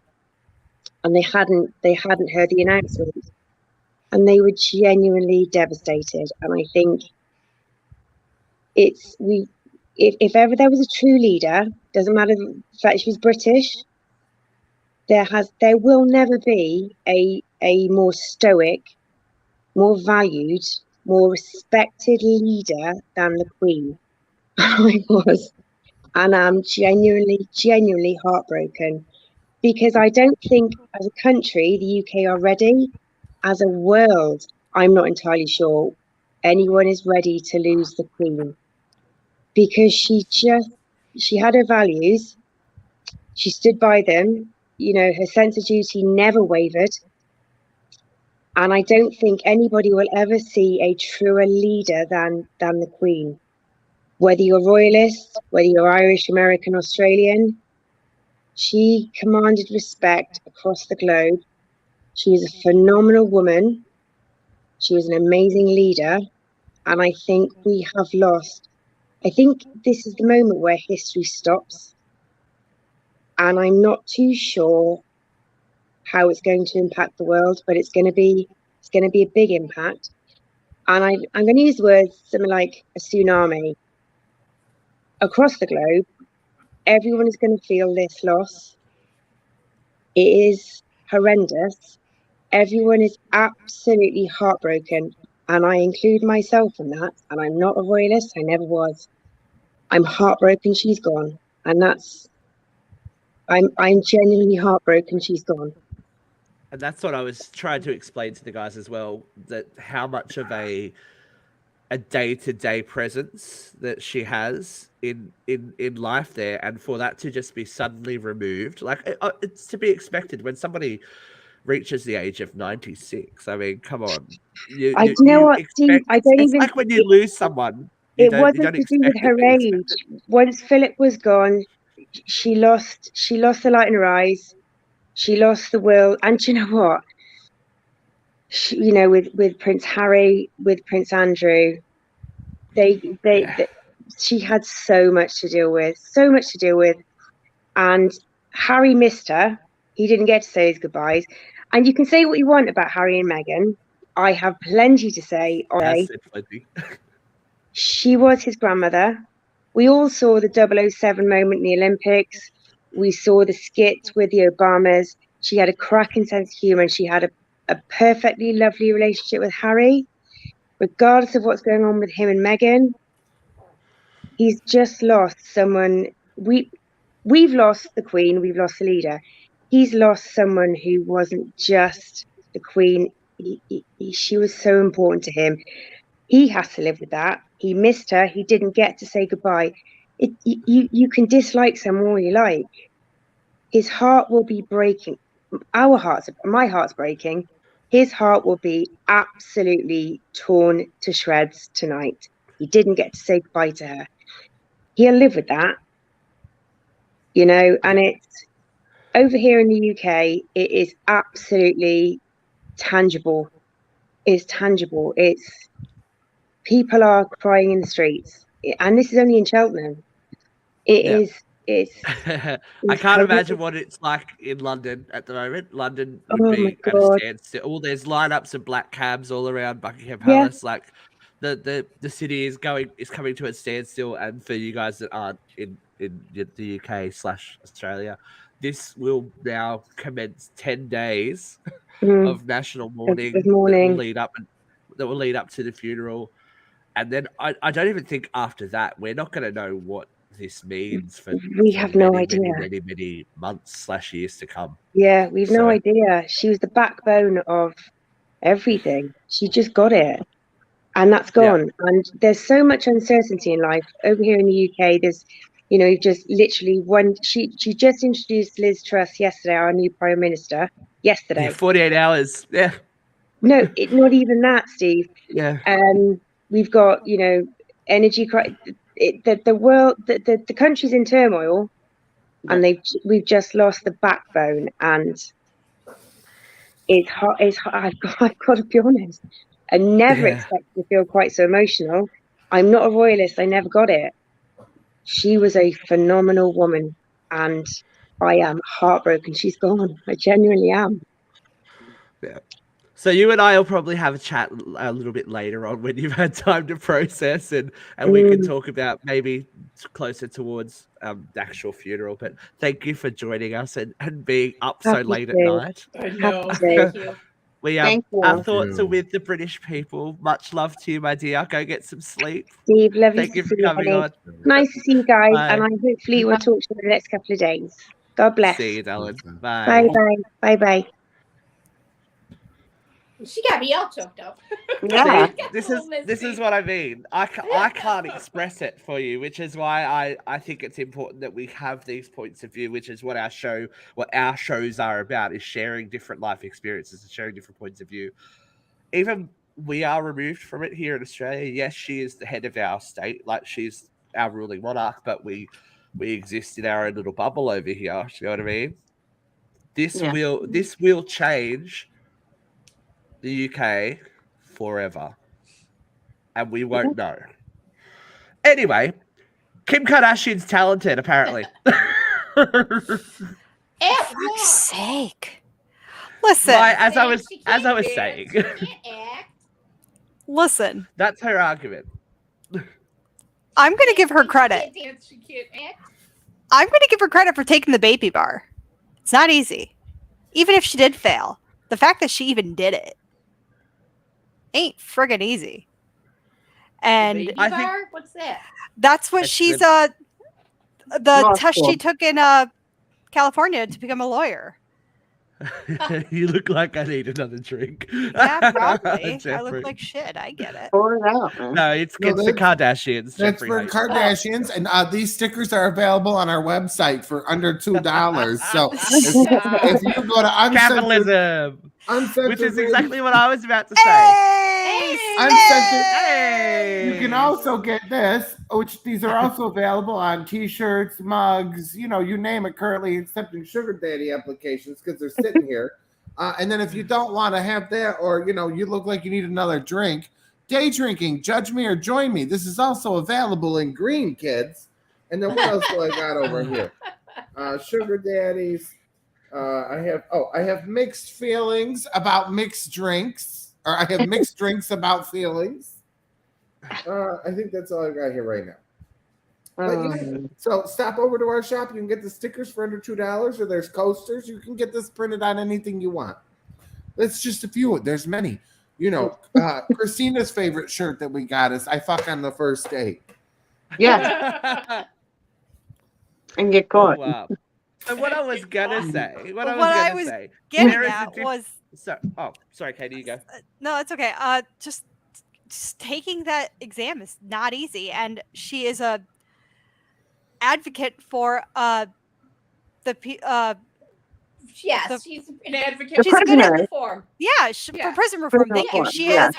[SPEAKER 7] and they hadn't heard the announcement, and they were genuinely devastated. And I think if ever there was a true leader, doesn't matter the fact she was British, there will never be a more stoic, more valued, more respected leader than the Queen. I was. And I'm genuinely heartbroken, because I don't think as a country, the UK are ready. As a world, I'm not entirely sure anyone is ready to lose the Queen, because she had her values. She stood by them. Her sense of duty never wavered. And I don't think anybody will ever see a truer leader than the Queen. Whether you're royalist, whether you're Irish, American, Australian, she commanded respect across the globe. She was a phenomenal woman. She was an amazing leader. And I think we have lost. I think this is the moment where history stops. And I'm not too sure how it's going to impact the world, but it's going to be a big impact. And I'm going to use words something like a tsunami. Across the globe, everyone is going to feel this loss. It is horrendous. Everyone is absolutely heartbroken, and I include myself in that. And I'm not a royalist. I never was. I'm heartbroken she's gone, and I'm genuinely heartbroken she's gone.
[SPEAKER 1] And that's what I was trying to explain to the guys as well, that how much of a day-to-day presence that she has in life there, and for that to just be suddenly removed, like it's to be expected when somebody reaches the age of 96. I mean, come on. You
[SPEAKER 7] know what,
[SPEAKER 1] expect,
[SPEAKER 7] Steve, I don't
[SPEAKER 1] it's
[SPEAKER 7] even,
[SPEAKER 1] like when you lose someone,
[SPEAKER 7] it wasn't to do with her age.
[SPEAKER 1] expect it.
[SPEAKER 7] Once Philip was gone, she lost the light in her eyes. She lost the will. And you know what? With Prince Harry, with Prince Andrew, she had so much to deal with. And Harry missed her. He didn't get to say his goodbyes. And you can say what you want about Harry and Meghan. I have plenty to say. She was his grandmother. We all saw the 007 moment in the Olympics. We saw the skit with the Obamas. She had a cracking sense of humor, and she had a perfectly lovely relationship with Harry. Regardless of what's going on with him and Meghan, he's just lost someone. We've lost the Queen, we've lost the leader. He's lost someone who wasn't just the Queen. She was so important to him. He has to live with that. He missed her. He didn't get to say goodbye. You can dislike someone all you like. His heart will be breaking. My heart's breaking. His heart will be absolutely torn to shreds tonight. He didn't get to say goodbye to her. He'll live with that. And it's over here in the UK, it is absolutely tangible. It's tangible. People are crying in the streets, and this is only in Cheltenham. It's
[SPEAKER 1] I can't imagine what it's like in London at the moment. London would be at a standstill. There's lineups of black cabs all around Buckingham Palace. Yeah. Like the city is coming to a standstill. And for you guys that aren't in the UK/Australia, this will now commence 10 days of national mourning that will lead up to the funeral. And then I don't even think after that we're not going to know what this means for,
[SPEAKER 7] We
[SPEAKER 1] for
[SPEAKER 7] have no
[SPEAKER 1] many,
[SPEAKER 7] idea.
[SPEAKER 1] many months/years to come.
[SPEAKER 7] Yeah, we've no
[SPEAKER 1] So-
[SPEAKER 7] idea. She was the backbone of everything. She just got it. And that's gone. And there's so much uncertainty in life. Over here in the UK, there's, just literally when she just introduced Liz Truss yesterday, our new Prime Minister, yesterday.
[SPEAKER 1] Yeah, 48 hours. Yeah.
[SPEAKER 7] No, not even that, Steve.
[SPEAKER 1] Yeah.
[SPEAKER 7] We've got, energy crisis. The world, the country's in turmoil, and we've just lost the backbone, and it's hard. I've got to be honest. I never expected to feel quite so emotional. I'm not a royalist. I never got it. She was a phenomenal woman, and I am heartbroken she's gone. I genuinely am.
[SPEAKER 1] Yeah. So you and I will probably have a chat a little bit later on when you've had time to process, and we can talk about maybe closer towards the actual funeral. But thank you for joining us and being up so
[SPEAKER 7] Happy
[SPEAKER 1] late at
[SPEAKER 7] day.
[SPEAKER 1] night.
[SPEAKER 4] I know.
[SPEAKER 7] Happy day.
[SPEAKER 4] Thank you.
[SPEAKER 1] We
[SPEAKER 3] Thank you.
[SPEAKER 1] our thoughts are with the British people. Much love to you, my dear. Go get some sleep.
[SPEAKER 7] Steve, lovely
[SPEAKER 1] Thank
[SPEAKER 7] to
[SPEAKER 1] you
[SPEAKER 7] see
[SPEAKER 1] for
[SPEAKER 7] you,
[SPEAKER 1] coming
[SPEAKER 7] honey.
[SPEAKER 1] on.
[SPEAKER 7] Nice to see you guys,
[SPEAKER 1] Bye.
[SPEAKER 7] and I hopefully will talk to you in the next couple of days. God bless.
[SPEAKER 1] See you, darling.
[SPEAKER 7] Bye bye. Bye bye.
[SPEAKER 4] She got me all choked up.
[SPEAKER 3] Yeah.
[SPEAKER 1] See, this is what I mean. I can't express it for you, which is why I think it's important that we have these points of view, which is what our shows are about, is sharing different life experiences and sharing different points of view. Even we are removed from it here in Australia. Yes, she is the head of our state, like she's our ruling monarch, but we exist in our own little bubble over here. You know what I mean? This will change the UK forever, and we won't know. Anyway, Kim Kardashian's talented, apparently.
[SPEAKER 2] For fuck's sake. Listen.
[SPEAKER 1] As I was saying,
[SPEAKER 4] She can't act.
[SPEAKER 2] Listen.
[SPEAKER 1] That's her argument.
[SPEAKER 2] I'm going to give her credit.
[SPEAKER 4] She can't dance, she can't act.
[SPEAKER 2] I'm going to give her credit for taking the baby bar. It's not easy. Even if she did fail, the fact that she even did it ain't friggin' easy. And
[SPEAKER 4] Baby
[SPEAKER 1] I
[SPEAKER 4] bar?
[SPEAKER 1] think-
[SPEAKER 4] What's that?
[SPEAKER 2] that's what
[SPEAKER 1] That's
[SPEAKER 2] she's
[SPEAKER 1] good.
[SPEAKER 2] the
[SPEAKER 3] Law
[SPEAKER 2] test
[SPEAKER 3] school.
[SPEAKER 2] she took in California to become a lawyer.
[SPEAKER 1] You look like I need another drink.
[SPEAKER 2] Yeah, probably. I
[SPEAKER 1] Jeffrey.
[SPEAKER 2] look like shit. I get it.
[SPEAKER 3] Pour it out, man.
[SPEAKER 1] No, it's
[SPEAKER 5] No,
[SPEAKER 1] the Kardashians.
[SPEAKER 5] That's
[SPEAKER 1] Jeffrey
[SPEAKER 5] for
[SPEAKER 1] hates.
[SPEAKER 5] Kardashians, and these stickers are available on our website for under $2. So if you go to
[SPEAKER 1] Capitalism,
[SPEAKER 5] Uncensored,
[SPEAKER 1] which is exactly what I was about to say.
[SPEAKER 2] Hey!
[SPEAKER 5] Uncensored.
[SPEAKER 1] Hey!
[SPEAKER 5] You can also get this, which these are also available on T-shirts, mugs, you name it. Currently accepting sugar daddy applications because they're sitting here. And then if you don't want to have that, or you look like you need another drink, day drinking, judge me or join me. This is also available in green, kids. And then what else do I got over here? Sugar daddies. I have mixed feelings about mixed drinks, or I have mixed drinks about feelings. I think that's all I got here right now. But yeah, so stop over to our shop. You can get the stickers for under $2, or there's coasters. You can get this printed on anything you want. That's just a few. There's many. Christina's favorite shirt that we got is "I fuck on the first date."
[SPEAKER 3] Yeah, and get caught.
[SPEAKER 1] Oh, wow. So what I was gonna say,
[SPEAKER 2] Getting
[SPEAKER 1] there is
[SPEAKER 2] at was
[SPEAKER 1] sorry, Katie, you go.
[SPEAKER 2] no, it's okay. Just taking that exam is not easy, and she is a advocate for
[SPEAKER 4] Yes, she's an advocate.
[SPEAKER 3] The
[SPEAKER 4] She's good at
[SPEAKER 3] prisoners.
[SPEAKER 4] reform.
[SPEAKER 2] for prison reform.
[SPEAKER 3] Prison
[SPEAKER 2] Thank you.
[SPEAKER 3] reform,
[SPEAKER 2] She
[SPEAKER 3] yeah.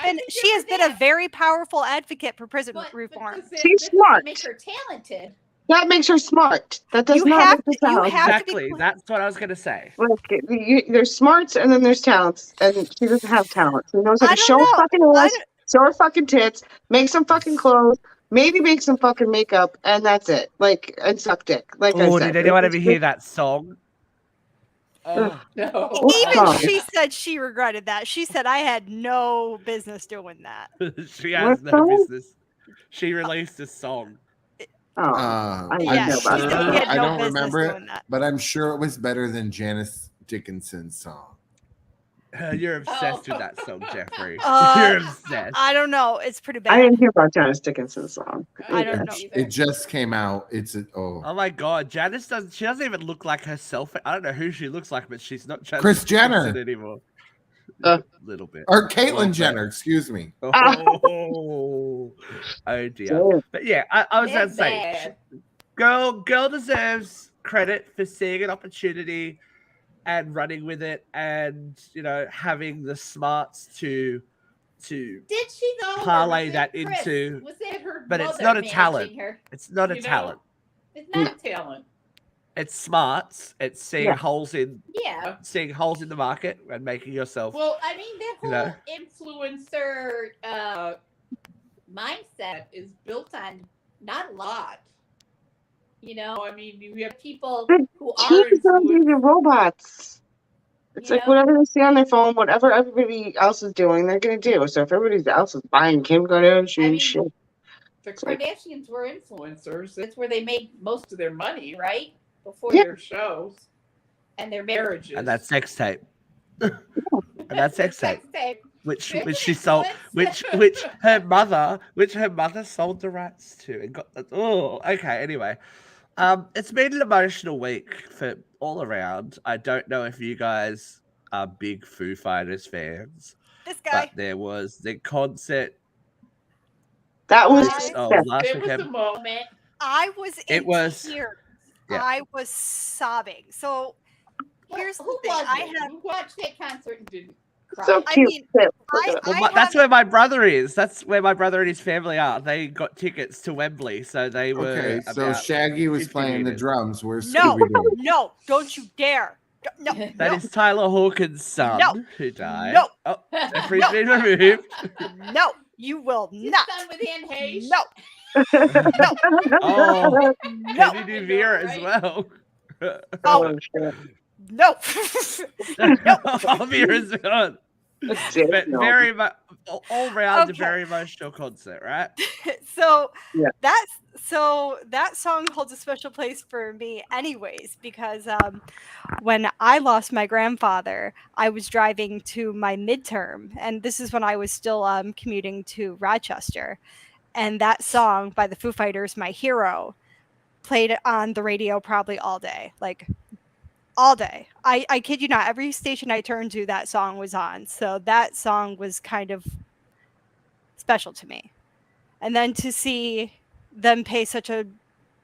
[SPEAKER 2] has been a very powerful advocate for prison
[SPEAKER 4] But
[SPEAKER 2] reform.
[SPEAKER 4] does
[SPEAKER 3] She's
[SPEAKER 4] that
[SPEAKER 3] smart.
[SPEAKER 4] make her talented.
[SPEAKER 3] That makes her smart. That does
[SPEAKER 2] You
[SPEAKER 3] not
[SPEAKER 2] have
[SPEAKER 3] make her
[SPEAKER 2] to- you
[SPEAKER 3] talented.
[SPEAKER 2] have- to be
[SPEAKER 1] Exactly.
[SPEAKER 2] clear.
[SPEAKER 1] That's what I was gonna say.
[SPEAKER 3] Like, there's smarts and then there's talents, and she doesn't have talent. She knows how
[SPEAKER 2] I
[SPEAKER 3] to
[SPEAKER 2] don't
[SPEAKER 3] show her
[SPEAKER 2] know.
[SPEAKER 3] fucking
[SPEAKER 2] I
[SPEAKER 3] ass,
[SPEAKER 2] don't-
[SPEAKER 3] show her fucking tits, make some fucking clothes, maybe make some fucking makeup, and that's it. Like, and suck dick. Like I
[SPEAKER 1] Oh,
[SPEAKER 3] said.
[SPEAKER 1] did anyone ever hear that song? Oh,
[SPEAKER 4] No.
[SPEAKER 2] Even
[SPEAKER 3] Oh.
[SPEAKER 2] she said she regretted that. She said I had no business doing that.
[SPEAKER 1] she has
[SPEAKER 3] What
[SPEAKER 1] no
[SPEAKER 3] song?
[SPEAKER 1] business. She released a song.
[SPEAKER 3] Oh, I
[SPEAKER 5] I'm
[SPEAKER 2] Yeah,
[SPEAKER 3] know
[SPEAKER 2] she
[SPEAKER 3] about
[SPEAKER 5] sure,
[SPEAKER 2] said
[SPEAKER 3] that.
[SPEAKER 2] she had
[SPEAKER 5] I
[SPEAKER 2] no
[SPEAKER 5] don't
[SPEAKER 2] business
[SPEAKER 5] remember it,
[SPEAKER 2] doing that.
[SPEAKER 5] but I'm sure it was better than Janice Dickinson's song.
[SPEAKER 1] You're obsessed with
[SPEAKER 4] Oh.
[SPEAKER 1] that song, Jeffrey.
[SPEAKER 2] Uh,
[SPEAKER 1] You're obsessed.
[SPEAKER 2] I don't know. It's pretty
[SPEAKER 3] I
[SPEAKER 2] bad.
[SPEAKER 3] didn't hear about Janice Dickinson's song.
[SPEAKER 2] I don't know.
[SPEAKER 5] It just came out.
[SPEAKER 1] Oh my god, Janice doesn't even look like herself. I don't know who she looks like, but she's not Janice
[SPEAKER 5] Kris Jenner.
[SPEAKER 1] Dickinson anymore.
[SPEAKER 3] Uh.
[SPEAKER 1] Little bit.
[SPEAKER 5] Or Caitlyn
[SPEAKER 1] Well,
[SPEAKER 5] Jenner, excuse me.
[SPEAKER 1] Oh, oh dear. But yeah, I was going to say, girl deserves credit for seeing an opportunity and running with it, and having the smarts to
[SPEAKER 4] Did she though?
[SPEAKER 1] parlay
[SPEAKER 4] Was it
[SPEAKER 1] that
[SPEAKER 4] Chris?
[SPEAKER 1] into.
[SPEAKER 4] Was it her
[SPEAKER 1] But it's
[SPEAKER 4] mother
[SPEAKER 1] not a
[SPEAKER 4] managing
[SPEAKER 1] talent.
[SPEAKER 4] her?
[SPEAKER 1] It's not a
[SPEAKER 4] You know?
[SPEAKER 1] talent.
[SPEAKER 4] It's not a talent.
[SPEAKER 1] It's smarts. It's seeing
[SPEAKER 3] Yeah.
[SPEAKER 1] holes in
[SPEAKER 4] Yeah.
[SPEAKER 1] the market and making yourself.
[SPEAKER 4] Well, I mean, that
[SPEAKER 1] You
[SPEAKER 4] whole
[SPEAKER 1] know?
[SPEAKER 4] influencer mindset is built on not a lot. I mean, you have people
[SPEAKER 3] But
[SPEAKER 4] who are
[SPEAKER 3] TV's not
[SPEAKER 4] influenced.
[SPEAKER 3] using robots. It's like whatever they see on their phone, whatever everybody else is doing, they're gonna do. So if everybody else is buying Kim Kardashian
[SPEAKER 4] I mean,
[SPEAKER 3] shit,
[SPEAKER 4] The
[SPEAKER 3] like-
[SPEAKER 4] Kardashians were influencers. That's where they made most of their money, right? Before
[SPEAKER 3] Yeah.
[SPEAKER 4] their shows and their marriages.
[SPEAKER 1] And that sex tape. And that sex tape. Which she sold, which her mother sold the rights to and got. Oh, okay. Anyway, it's been an emotional week for all around. I don't know if you guys are big Foo Fighters fans,
[SPEAKER 2] This guy.
[SPEAKER 1] but there was the concert.
[SPEAKER 3] that was
[SPEAKER 2] Guys,
[SPEAKER 1] last
[SPEAKER 4] There was
[SPEAKER 1] weekend.
[SPEAKER 4] a moment.
[SPEAKER 2] I was in
[SPEAKER 1] It was-
[SPEAKER 2] tears.
[SPEAKER 1] yeah.
[SPEAKER 2] I was sobbing. So here's the
[SPEAKER 4] Who
[SPEAKER 2] thing.
[SPEAKER 4] was
[SPEAKER 2] I
[SPEAKER 4] it?
[SPEAKER 2] have
[SPEAKER 4] Who watched that concert and didn't cry?
[SPEAKER 3] so
[SPEAKER 2] I
[SPEAKER 3] cute.
[SPEAKER 2] mean,
[SPEAKER 3] Look
[SPEAKER 2] I-
[SPEAKER 3] at it.
[SPEAKER 1] Well, that's where my brother is. That's where my brother and his family are. They got tickets to Wembley, so they were.
[SPEAKER 5] Okay, so
[SPEAKER 1] about
[SPEAKER 5] Shaggy was
[SPEAKER 1] 50
[SPEAKER 5] playing the
[SPEAKER 1] meters.
[SPEAKER 5] drums. Where's
[SPEAKER 2] No.
[SPEAKER 5] Scooby-Doo?
[SPEAKER 2] No, don't you dare. No,
[SPEAKER 1] That is Tyler Hawkins' son
[SPEAKER 2] No.
[SPEAKER 1] who died.
[SPEAKER 2] No.
[SPEAKER 1] Oh, Jeffrey's
[SPEAKER 2] No.
[SPEAKER 1] been removed.
[SPEAKER 2] no, you will
[SPEAKER 4] His
[SPEAKER 2] not.
[SPEAKER 4] son with Anne Hayes?
[SPEAKER 2] No,
[SPEAKER 1] Oh,
[SPEAKER 2] no,
[SPEAKER 1] Kenny DeVere as well.
[SPEAKER 3] Oh, shit.
[SPEAKER 2] no.
[SPEAKER 1] Amir is gone. But
[SPEAKER 3] No.
[SPEAKER 1] very much, all round, a
[SPEAKER 2] Okay.
[SPEAKER 1] very emotional concert, right?
[SPEAKER 2] So
[SPEAKER 3] Yeah.
[SPEAKER 2] that song holds a special place for me anyways, because when I lost my grandfather, I was driving to my midterm, and this is when I was still commuting to Rochester, and that song by the Foo Fighters, My Hero, played on the radio probably all day, like all day. I kid you not, every station I turned to, that song was on. So that song was kind of special to me. And then to see them pay such a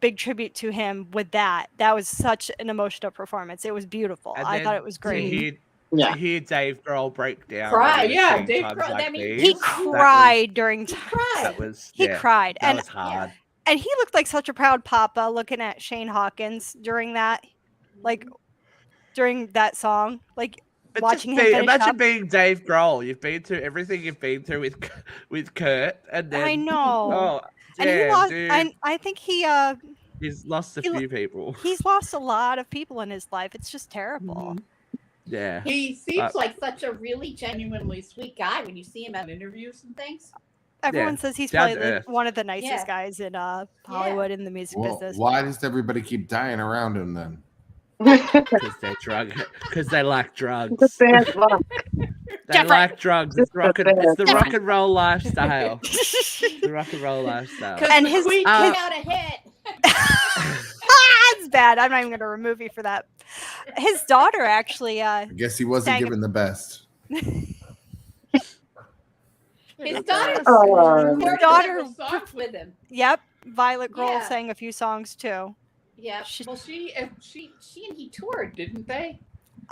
[SPEAKER 2] big tribute to him with that was such an emotional performance. It was beautiful.
[SPEAKER 1] And
[SPEAKER 2] I
[SPEAKER 1] then
[SPEAKER 2] thought it was
[SPEAKER 1] To
[SPEAKER 2] great.
[SPEAKER 1] hear,
[SPEAKER 3] Yeah.
[SPEAKER 1] to hear Dave Grohl break down.
[SPEAKER 4] Cry,
[SPEAKER 1] when he
[SPEAKER 4] yeah,
[SPEAKER 1] sang
[SPEAKER 4] Dave
[SPEAKER 1] Times
[SPEAKER 4] Grohl,
[SPEAKER 1] Like
[SPEAKER 4] I mean,
[SPEAKER 1] These,
[SPEAKER 2] He
[SPEAKER 1] that was-
[SPEAKER 2] cried during
[SPEAKER 4] He
[SPEAKER 2] time.
[SPEAKER 4] cried.
[SPEAKER 1] That was
[SPEAKER 2] He
[SPEAKER 1] yeah,
[SPEAKER 2] cried.
[SPEAKER 1] That
[SPEAKER 2] And
[SPEAKER 1] was hard.
[SPEAKER 2] and he looked like such a proud papa looking at Shane Hawkins during that, like during that song. Like
[SPEAKER 1] But
[SPEAKER 2] watching
[SPEAKER 1] just
[SPEAKER 2] him finish
[SPEAKER 1] imagine
[SPEAKER 2] up.
[SPEAKER 1] being Dave Grohl. You've been through everything you've been through with Kurt, and then
[SPEAKER 2] I know.
[SPEAKER 1] oh,
[SPEAKER 2] And he
[SPEAKER 1] damn,
[SPEAKER 2] lost
[SPEAKER 1] dude,
[SPEAKER 2] and I think
[SPEAKER 1] he's lost a
[SPEAKER 2] he lo-
[SPEAKER 1] few people.
[SPEAKER 2] he's lost a lot of people in his life. It's just terrible.
[SPEAKER 1] Yeah,
[SPEAKER 4] He seems
[SPEAKER 1] Uh,
[SPEAKER 4] like such a really genuinely sweet guy when you see him at interviews and things.
[SPEAKER 2] Everyone
[SPEAKER 1] Yeah,
[SPEAKER 2] says he's
[SPEAKER 1] down
[SPEAKER 2] probably
[SPEAKER 1] to earth.
[SPEAKER 2] one of the nicest
[SPEAKER 4] Yeah.
[SPEAKER 2] guys in Hollywood in the music
[SPEAKER 5] Well,
[SPEAKER 2] business.
[SPEAKER 5] why does everybody keep dying around him then?
[SPEAKER 1] because they're because they like drugs.
[SPEAKER 3] It's a bad luck.
[SPEAKER 1] They
[SPEAKER 2] Jeffrey.
[SPEAKER 1] like drugs. It's
[SPEAKER 3] Just a bad
[SPEAKER 1] it's the
[SPEAKER 2] Jeffrey.
[SPEAKER 1] rock and roll lifestyle. The rock and roll lifestyle.
[SPEAKER 4] Because
[SPEAKER 2] And
[SPEAKER 4] the
[SPEAKER 2] his-
[SPEAKER 4] Queen
[SPEAKER 1] his-
[SPEAKER 4] came out a hit.
[SPEAKER 2] That's bad. I'm not even going to remove you for that. His daughter actually.
[SPEAKER 5] I guess he wasn't
[SPEAKER 2] Sang-
[SPEAKER 5] given the best.
[SPEAKER 4] His daughter
[SPEAKER 3] Oh.
[SPEAKER 4] recorded
[SPEAKER 2] daughter-
[SPEAKER 4] several songs with him.
[SPEAKER 2] Yep, Violet Grohl
[SPEAKER 4] Yeah.
[SPEAKER 2] sang a few songs too.
[SPEAKER 4] Yeah.
[SPEAKER 2] She-
[SPEAKER 4] Well, she and he toured, didn't they?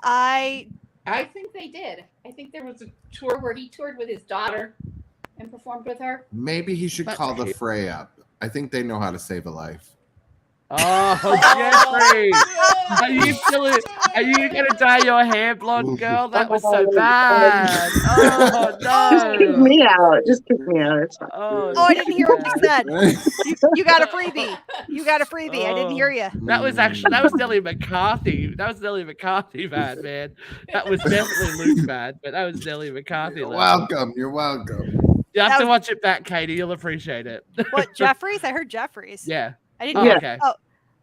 [SPEAKER 2] I
[SPEAKER 4] I think they did. I think there was a tour where he toured with his daughter and performed with her.
[SPEAKER 5] Maybe he should
[SPEAKER 1] But-
[SPEAKER 5] call the fray up. I think they know how to save a life.
[SPEAKER 1] Oh, Jeffrey, are you still? Are you gonna dye your hair blonde, girl? That was so bad. Oh
[SPEAKER 3] Just kick
[SPEAKER 1] no.
[SPEAKER 3] me out. Just kick me out. It's fine.
[SPEAKER 1] Oh,
[SPEAKER 2] I didn't hear what you said.
[SPEAKER 5] That
[SPEAKER 2] You got a freebie. You got a freebie. I didn't
[SPEAKER 1] Oh.
[SPEAKER 2] hear you.
[SPEAKER 1] That was Nelly McCarthy. That was Nelly McCarthy bad, man. That was definitely Luke bad, but that was Nelly McCarthy.
[SPEAKER 5] You're
[SPEAKER 1] level.
[SPEAKER 5] welcome. You're welcome.
[SPEAKER 1] You have
[SPEAKER 2] That
[SPEAKER 1] to
[SPEAKER 2] was-
[SPEAKER 1] watch it back, Katie. You'll appreciate it.
[SPEAKER 2] What, Jeffries? I heard Jeffries.
[SPEAKER 1] Yeah.
[SPEAKER 2] I didn't
[SPEAKER 1] Oh,
[SPEAKER 2] hear.
[SPEAKER 1] okay.
[SPEAKER 2] Oh,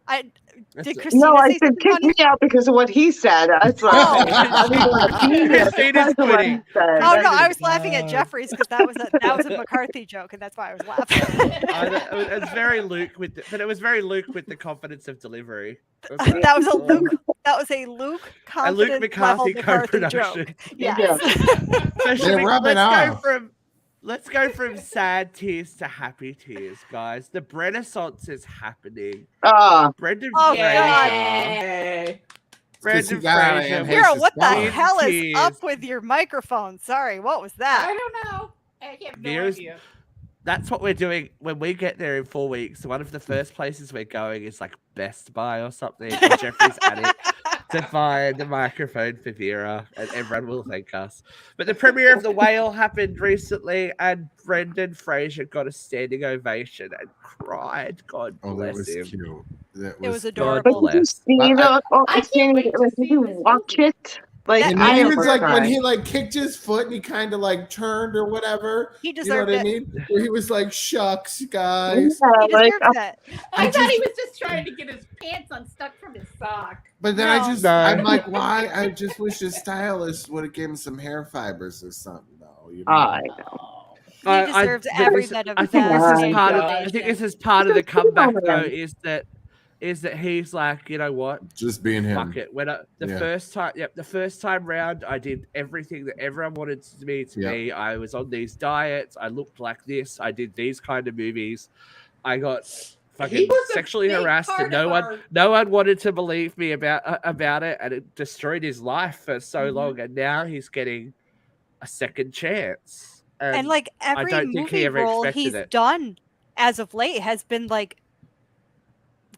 [SPEAKER 2] Did
[SPEAKER 1] No,
[SPEAKER 2] Christina
[SPEAKER 3] No, I
[SPEAKER 2] say
[SPEAKER 3] said
[SPEAKER 2] something
[SPEAKER 3] kick
[SPEAKER 2] funny?
[SPEAKER 3] me out because of what he said. It's like,
[SPEAKER 2] Oh.
[SPEAKER 3] I'm going to be here
[SPEAKER 1] Christina's
[SPEAKER 3] because of what he
[SPEAKER 1] quitting.
[SPEAKER 3] said.
[SPEAKER 2] Oh no,
[SPEAKER 1] Christina's
[SPEAKER 2] I was laughing at
[SPEAKER 1] no.
[SPEAKER 2] Jeffrey's because that was a McCarthy joke, and that's why I was laughing.
[SPEAKER 1] It was very Luke but it was very Luke with the confidence of delivery. It was like,
[SPEAKER 2] that was a
[SPEAKER 1] oh.
[SPEAKER 2] Luke. That was a Luke
[SPEAKER 1] A Luke
[SPEAKER 2] confident level
[SPEAKER 1] McCarthy
[SPEAKER 2] McCarthy
[SPEAKER 1] co-production.
[SPEAKER 2] joke. Yes.
[SPEAKER 3] Yeah.
[SPEAKER 1] So should
[SPEAKER 5] They
[SPEAKER 1] we,
[SPEAKER 5] rub it off.
[SPEAKER 1] let's go from sad tears to happy tears, guys. The Renaissance is happening.
[SPEAKER 3] Ah,
[SPEAKER 1] Brendan
[SPEAKER 2] Oh,
[SPEAKER 1] Fraser.
[SPEAKER 2] God.
[SPEAKER 4] Yay.
[SPEAKER 5] Because he
[SPEAKER 1] Brendan
[SPEAKER 5] got out of
[SPEAKER 1] Fraser.
[SPEAKER 5] Anne
[SPEAKER 2] Vera,
[SPEAKER 5] Haste's
[SPEAKER 2] what the
[SPEAKER 5] car.
[SPEAKER 2] hell is
[SPEAKER 1] Tears.
[SPEAKER 2] up with your microphone? Sorry, what was
[SPEAKER 4] I
[SPEAKER 2] that?
[SPEAKER 4] don't know. I have no
[SPEAKER 1] Vera's-
[SPEAKER 4] idea.
[SPEAKER 1] That's what we're doing when we get there in 4 weeks. One of the first places we're going is like Best Buy or something, or Jeffrey's Attic to find a microphone for Vera, and everyone will thank us. But the premiere of The Whale happened recently, and Brendan Fraser got a standing ovation and cried. God
[SPEAKER 5] Oh, that
[SPEAKER 1] bless
[SPEAKER 5] was
[SPEAKER 1] him.
[SPEAKER 5] cute. That
[SPEAKER 2] It was
[SPEAKER 1] God
[SPEAKER 2] adorable.
[SPEAKER 3] but did you
[SPEAKER 1] bless.
[SPEAKER 3] see the
[SPEAKER 4] I can't wait to
[SPEAKER 3] like, did
[SPEAKER 4] see
[SPEAKER 3] you
[SPEAKER 4] this
[SPEAKER 3] watch
[SPEAKER 4] movie.
[SPEAKER 3] it? Like,
[SPEAKER 2] That-
[SPEAKER 5] And
[SPEAKER 2] I
[SPEAKER 5] then he
[SPEAKER 3] almost
[SPEAKER 5] was like, when
[SPEAKER 3] cried.
[SPEAKER 5] he like kicked his foot and he kind of like turned or whatever.
[SPEAKER 2] He
[SPEAKER 5] You know
[SPEAKER 2] deserved
[SPEAKER 5] what I
[SPEAKER 2] it.
[SPEAKER 5] mean? Where he was like, shucks, guys.
[SPEAKER 3] Yeah,
[SPEAKER 2] He
[SPEAKER 3] like,
[SPEAKER 2] deserves that.
[SPEAKER 4] I thought he was just trying to get his pants unstuck from his sock.
[SPEAKER 5] But then
[SPEAKER 2] No.
[SPEAKER 5] I'm like, why? I just wish his stylist would have given him some hair fibers or something, though. You know?
[SPEAKER 3] I
[SPEAKER 4] Oh.
[SPEAKER 2] He deserves
[SPEAKER 1] but
[SPEAKER 2] every
[SPEAKER 1] this-
[SPEAKER 2] bit of
[SPEAKER 1] I think
[SPEAKER 2] that.
[SPEAKER 1] this is
[SPEAKER 3] Right.
[SPEAKER 1] part of.
[SPEAKER 4] Yeah.
[SPEAKER 1] I think this is part of the
[SPEAKER 3] Just put it
[SPEAKER 1] comeback
[SPEAKER 3] on
[SPEAKER 1] though.
[SPEAKER 3] him.
[SPEAKER 1] Is that he's like, you know what?
[SPEAKER 5] Just being him.
[SPEAKER 1] Fuck it. When
[SPEAKER 5] Yeah.
[SPEAKER 1] the first time round, I did everything that everyone wanted me to
[SPEAKER 5] Yeah.
[SPEAKER 1] be. I was on these diets. I looked like this. I did these kind of movies. I got fucking
[SPEAKER 4] was a
[SPEAKER 1] sexually
[SPEAKER 4] big
[SPEAKER 1] harassed,
[SPEAKER 4] part
[SPEAKER 1] and
[SPEAKER 4] of
[SPEAKER 1] no one wanted to believe me about it, and it destroyed his life for so
[SPEAKER 4] Mhm.
[SPEAKER 1] long. And now he's getting a second chance.
[SPEAKER 2] And like every
[SPEAKER 1] don't think he
[SPEAKER 2] movie
[SPEAKER 1] ever
[SPEAKER 2] role
[SPEAKER 1] expected
[SPEAKER 2] he's
[SPEAKER 1] it.
[SPEAKER 2] done as of late has been like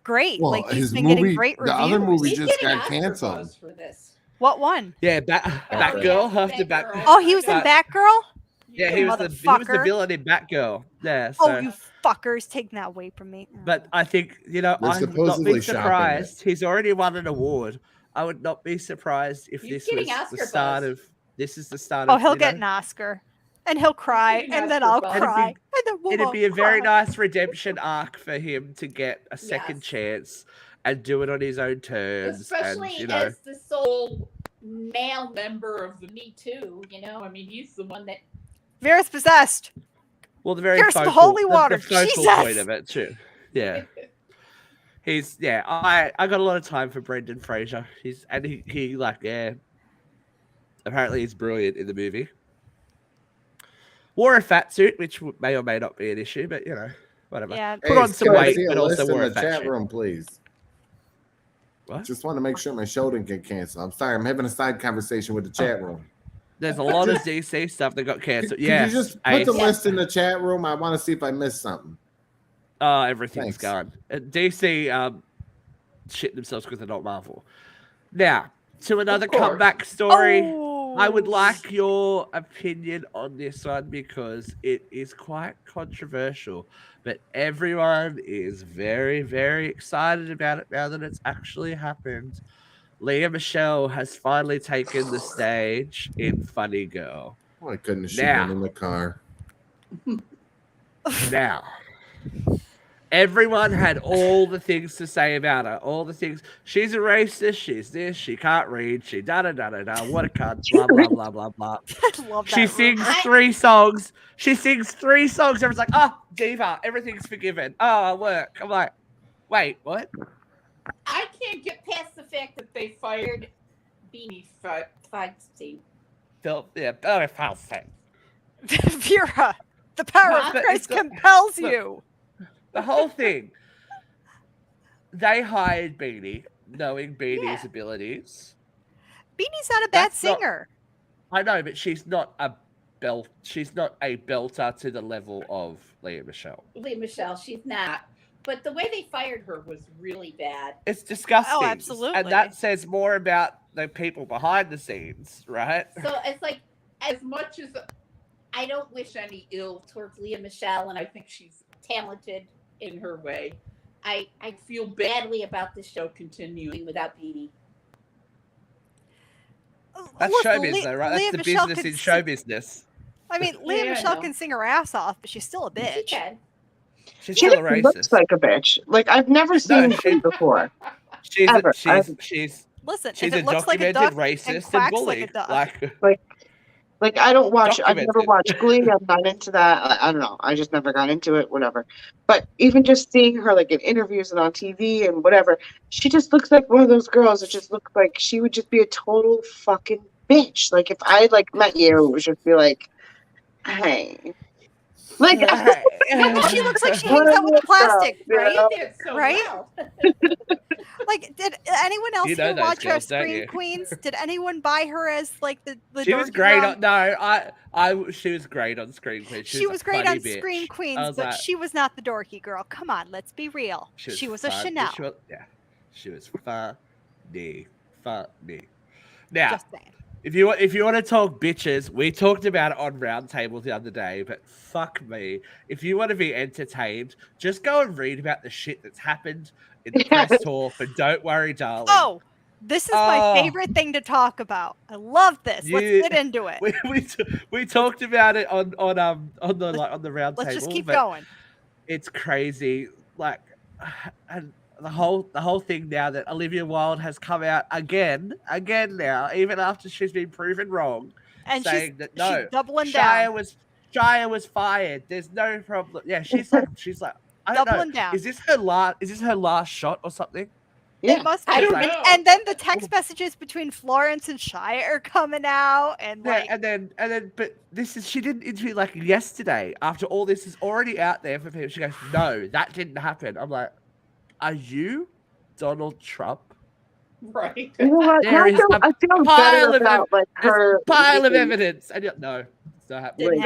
[SPEAKER 2] great.
[SPEAKER 5] Well,
[SPEAKER 2] like he's
[SPEAKER 5] his
[SPEAKER 2] been
[SPEAKER 5] movie,
[SPEAKER 2] getting great
[SPEAKER 5] the
[SPEAKER 2] reviews.
[SPEAKER 5] other movie
[SPEAKER 4] He's
[SPEAKER 5] just
[SPEAKER 4] getting
[SPEAKER 5] got
[SPEAKER 4] Oscar
[SPEAKER 5] canceled.
[SPEAKER 4] buzz for this.
[SPEAKER 2] What one?
[SPEAKER 1] Yeah, Batgirl.
[SPEAKER 4] yeah,
[SPEAKER 1] After
[SPEAKER 4] Batgirl.
[SPEAKER 1] Bat.
[SPEAKER 2] Oh, he was in
[SPEAKER 1] But-
[SPEAKER 2] Batgirl?
[SPEAKER 1] Yeah,
[SPEAKER 2] You
[SPEAKER 1] he was the
[SPEAKER 2] motherfucker.
[SPEAKER 1] villain in Batgirl. Yeah.
[SPEAKER 2] Oh,
[SPEAKER 1] So,
[SPEAKER 2] you fuckers, taking that away from me.
[SPEAKER 1] but I think
[SPEAKER 5] They're
[SPEAKER 1] I would not
[SPEAKER 5] supposedly
[SPEAKER 1] be
[SPEAKER 5] shopping it.
[SPEAKER 1] surprised. He's already won an award. I would not be surprised if
[SPEAKER 4] He's
[SPEAKER 1] this
[SPEAKER 4] getting
[SPEAKER 1] was
[SPEAKER 4] Oscar
[SPEAKER 1] the start
[SPEAKER 4] buzz.
[SPEAKER 1] of. This is the start
[SPEAKER 2] Oh,
[SPEAKER 1] of.
[SPEAKER 2] he'll
[SPEAKER 1] you
[SPEAKER 2] get
[SPEAKER 1] know,
[SPEAKER 2] an Oscar. And he'll cry.
[SPEAKER 4] getting
[SPEAKER 2] And then
[SPEAKER 4] Oscar
[SPEAKER 2] I'll
[SPEAKER 4] buzz.
[SPEAKER 2] cry. And then we'll
[SPEAKER 1] It'd
[SPEAKER 2] all
[SPEAKER 1] be a very
[SPEAKER 2] cry.
[SPEAKER 1] nice redemption arc for him to get a second
[SPEAKER 4] Yes.
[SPEAKER 1] chance and do it on his own terms.
[SPEAKER 4] Especially
[SPEAKER 1] and, you know,
[SPEAKER 4] as the sole male member of the Me Too, you know? I mean, he's the one that.
[SPEAKER 2] Vera's possessed.
[SPEAKER 1] well, the very
[SPEAKER 2] Here's some
[SPEAKER 1] focal,
[SPEAKER 2] holy
[SPEAKER 1] the
[SPEAKER 2] water.
[SPEAKER 1] focal point
[SPEAKER 2] Jesus!
[SPEAKER 1] of it too. Yeah. I got a lot of time for Brendan Fraser. He like, yeah. Apparently he's brilliant in the movie. Wore a fat suit, which may or may not be an issue, but you know, whatever.
[SPEAKER 2] Yeah.
[SPEAKER 1] Put on some
[SPEAKER 5] can I
[SPEAKER 1] weight,
[SPEAKER 5] see a
[SPEAKER 1] but also
[SPEAKER 5] list in
[SPEAKER 1] wore a
[SPEAKER 5] the
[SPEAKER 1] fat
[SPEAKER 5] chat
[SPEAKER 1] suit.
[SPEAKER 5] room, please.
[SPEAKER 1] What?
[SPEAKER 5] Just want to make sure my show didn't get canceled. I'm sorry, I'm having a side conversation with the chat room.
[SPEAKER 1] There's a lot of DC stuff that got cancelled.
[SPEAKER 5] Can
[SPEAKER 1] Yeah.
[SPEAKER 5] you just put the list in the chat room? I want to see if I missed something.
[SPEAKER 1] Everything's
[SPEAKER 5] Thanks.
[SPEAKER 1] gone. DC shit themselves because they're not Marvel. Now, to another
[SPEAKER 4] course.
[SPEAKER 1] comeback story.
[SPEAKER 2] Oh.
[SPEAKER 1] I would like your opinion on this one because it is quite controversial, but everyone is very, very excited about it now that it's actually happened. Leah Michelle has finally taken the stage in Funny Girl.
[SPEAKER 5] Why couldn't she
[SPEAKER 1] Now.
[SPEAKER 5] been in the car?
[SPEAKER 1] Now, everyone had all the things to say about her. All the things. She's a racist. She's this. She can't read. She da da da da da. What a cunt. Blah blah blah blah blah.
[SPEAKER 2] I love that.
[SPEAKER 1] She sings 3 songs. She sings 3 songs. Everyone's like, oh, diva. Everything's forgiven. Oh, I'll work. I'm like, wait, what?
[SPEAKER 4] I can't get past the fact that they fired Beanie Feldstein.
[SPEAKER 1] Yeah, oh, Falstein.
[SPEAKER 2] Vera, the power of
[SPEAKER 1] But
[SPEAKER 2] Christ
[SPEAKER 1] it's not-
[SPEAKER 2] compels
[SPEAKER 1] look.
[SPEAKER 2] you.
[SPEAKER 1] The whole thing. They hired Beanie, knowing Beanie's
[SPEAKER 4] Yeah.
[SPEAKER 1] abilities.
[SPEAKER 2] Beanie's not a bad
[SPEAKER 1] That's not-
[SPEAKER 2] singer.
[SPEAKER 1] I know, but she's not a belter to the level of Leah Michelle.
[SPEAKER 4] Leah Michelle, she's not. But the way they fired her was really bad.
[SPEAKER 1] It's disgusting.
[SPEAKER 2] Oh, absolutely.
[SPEAKER 1] And that says more about the people behind the scenes, right?
[SPEAKER 4] So it's like, as much as I don't wish any ill towards Leah Michelle, and I think she's talented in her way, I feel badly about this show continuing without Beanie.
[SPEAKER 1] That's
[SPEAKER 2] Listen,
[SPEAKER 1] showbiz, though, right?
[SPEAKER 2] Leah
[SPEAKER 1] That's the
[SPEAKER 2] Michelle
[SPEAKER 1] business
[SPEAKER 2] can
[SPEAKER 1] in
[SPEAKER 2] sing-
[SPEAKER 1] show business.
[SPEAKER 2] I mean, Leah
[SPEAKER 4] Yeah, I
[SPEAKER 2] Michelle
[SPEAKER 4] know.
[SPEAKER 2] can sing her ass off, but she's still a
[SPEAKER 4] She
[SPEAKER 2] bitch.
[SPEAKER 4] can.
[SPEAKER 1] She's
[SPEAKER 3] She
[SPEAKER 1] still a
[SPEAKER 3] just looks
[SPEAKER 1] racist.
[SPEAKER 3] like a bitch. Like I've never seen
[SPEAKER 1] she-
[SPEAKER 3] her before.
[SPEAKER 1] She's
[SPEAKER 3] Ever.
[SPEAKER 1] she's
[SPEAKER 2] Listen,
[SPEAKER 1] she's
[SPEAKER 2] if
[SPEAKER 1] a
[SPEAKER 2] it looks like a
[SPEAKER 1] documented
[SPEAKER 2] duck and
[SPEAKER 1] racist and
[SPEAKER 2] quacks like
[SPEAKER 1] bully.
[SPEAKER 2] a duck.
[SPEAKER 3] Like I don't watch. I've never
[SPEAKER 1] Documented.
[SPEAKER 3] watched Glee. I'm not into that. I don't know. I just never got into it. Whatever. But even just seeing her like in interviews and on TV and whatever, she just looks like one of those girls that just looks like she would just be a total fucking bitch. Like if I like met you, it would just be like, hey, like
[SPEAKER 2] And she looks like she
[SPEAKER 3] What
[SPEAKER 2] hangs
[SPEAKER 3] a
[SPEAKER 2] out with the
[SPEAKER 3] girl,
[SPEAKER 2] plastic,
[SPEAKER 3] you
[SPEAKER 2] right?
[SPEAKER 3] know?
[SPEAKER 4] You did so
[SPEAKER 2] Right?
[SPEAKER 4] well.
[SPEAKER 2] Like, did anyone else
[SPEAKER 1] You know
[SPEAKER 2] here
[SPEAKER 1] those
[SPEAKER 2] watch our
[SPEAKER 1] girls, don't
[SPEAKER 2] Scream
[SPEAKER 1] you?
[SPEAKER 2] Queens? Did anyone buy her as like the
[SPEAKER 1] She was
[SPEAKER 2] dorky
[SPEAKER 1] great
[SPEAKER 2] girl?
[SPEAKER 1] on no, she was great on Screen Queen.
[SPEAKER 2] She was
[SPEAKER 1] a
[SPEAKER 2] great
[SPEAKER 1] funny
[SPEAKER 2] on
[SPEAKER 1] bitch.
[SPEAKER 2] Scream
[SPEAKER 1] I
[SPEAKER 2] Queens,
[SPEAKER 1] was
[SPEAKER 2] but
[SPEAKER 1] like,
[SPEAKER 2] she was not the dorky girl. Come on, let's be real. She was a
[SPEAKER 1] fun.
[SPEAKER 2] Chanel.
[SPEAKER 1] She was funny. Now,
[SPEAKER 2] Just saying.
[SPEAKER 1] if you want to talk bitches, we talked about it on Roundtable the other day, but fuck me. If you want to be entertained, just go and read about the shit that's happened in the press tour for Don't Worry, Darling.
[SPEAKER 2] Oh, this is my favorite thing to talk about. I love this. Let's get into it.
[SPEAKER 1] We talked about it on the Roundtable.
[SPEAKER 2] Let's just keep
[SPEAKER 1] but
[SPEAKER 2] going.
[SPEAKER 1] It's crazy, like, and the whole thing now that Olivia Wilde has come out again now, even after she's been proven wrong,
[SPEAKER 2] And
[SPEAKER 1] saying that
[SPEAKER 2] she's
[SPEAKER 1] no,
[SPEAKER 2] doubling
[SPEAKER 1] Shia
[SPEAKER 2] down.
[SPEAKER 1] was fired. There's no problem. Yeah, she's like I don't
[SPEAKER 2] Doubling
[SPEAKER 1] know.
[SPEAKER 2] down.
[SPEAKER 1] Is this her last shot or something?
[SPEAKER 2] It must be.
[SPEAKER 4] I don't
[SPEAKER 1] Like-
[SPEAKER 4] know.
[SPEAKER 2] And then the text messages between Florence and Shia are coming out, and
[SPEAKER 1] Yeah,
[SPEAKER 2] like,
[SPEAKER 1] and then, but she did an interview like yesterday. After all this is already out there for people, she goes, "No, that didn't happen." I'm like, "Are you Donald Trump?"
[SPEAKER 4] Right.
[SPEAKER 3] You know what?
[SPEAKER 1] There is a
[SPEAKER 3] I feel
[SPEAKER 1] pile
[SPEAKER 3] better
[SPEAKER 1] of
[SPEAKER 3] about like
[SPEAKER 1] There's
[SPEAKER 3] her.
[SPEAKER 1] a pile of
[SPEAKER 3] making-
[SPEAKER 1] evidence, and no, it's not happening.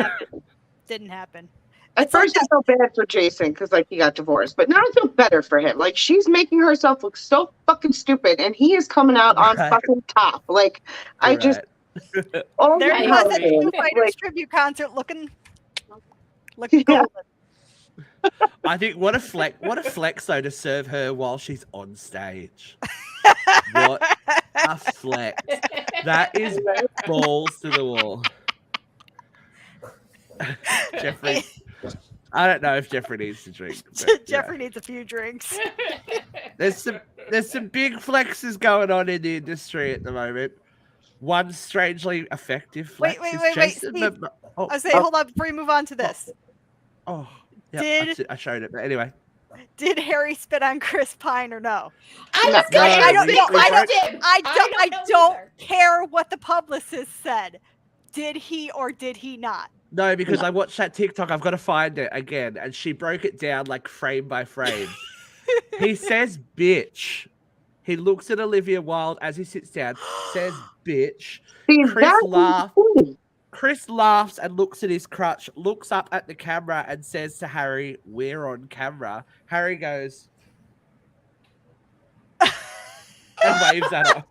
[SPEAKER 2] didn't happen.
[SPEAKER 3] At
[SPEAKER 2] It's like
[SPEAKER 3] first, I felt bad for Jason because like he got divorced, but now I feel better for him. Like she's making herself look so fucking stupid, and he is coming out on
[SPEAKER 1] Right.
[SPEAKER 3] fucking top. Like I just all
[SPEAKER 2] There
[SPEAKER 3] the
[SPEAKER 2] he
[SPEAKER 4] I
[SPEAKER 2] was
[SPEAKER 3] time,
[SPEAKER 2] at the Foo
[SPEAKER 4] agree.
[SPEAKER 2] Fighters
[SPEAKER 3] like
[SPEAKER 2] tribute concert, looking
[SPEAKER 3] Yeah.
[SPEAKER 2] golden.
[SPEAKER 1] I think what a flex though to serve her while she's on stage. What a flex! That is balls to the wall. Jeffrey, I don't know if Jeffrey needs to drink. But, you know.
[SPEAKER 2] Jeffrey needs a few drinks.
[SPEAKER 1] There's some big flexes going on in the industry at the moment. One strangely effective flex
[SPEAKER 2] Wait,
[SPEAKER 1] is Jason.
[SPEAKER 2] Steve.
[SPEAKER 1] Oh,
[SPEAKER 2] I was saying, hold on before you move on to this.
[SPEAKER 1] oh, yeah,
[SPEAKER 2] Did-
[SPEAKER 1] I showed it, but anyway.
[SPEAKER 2] Did Harry spit on Chris Pine or no?
[SPEAKER 4] I
[SPEAKER 3] No,
[SPEAKER 4] was gonna
[SPEAKER 1] no,
[SPEAKER 4] ask
[SPEAKER 2] I don't
[SPEAKER 1] we-
[SPEAKER 2] know.
[SPEAKER 1] we
[SPEAKER 2] I
[SPEAKER 1] don't-
[SPEAKER 2] don't. I
[SPEAKER 4] know
[SPEAKER 2] don't
[SPEAKER 4] either.
[SPEAKER 2] care what the publicist said. Did he or did he not?
[SPEAKER 1] No, because I watched that TikTok. I've got to find it again, and she broke it down like frame by frame. He says "bitch." He looks at Olivia Wilde as he sits down, says "bitch."
[SPEAKER 3] see,
[SPEAKER 1] Chris
[SPEAKER 3] that's
[SPEAKER 1] laughed.
[SPEAKER 3] insane.
[SPEAKER 1] Chris laughs and looks at his crutch, looks up at the camera, and says to Harry, "We're on camera." Harry goes and waves at her.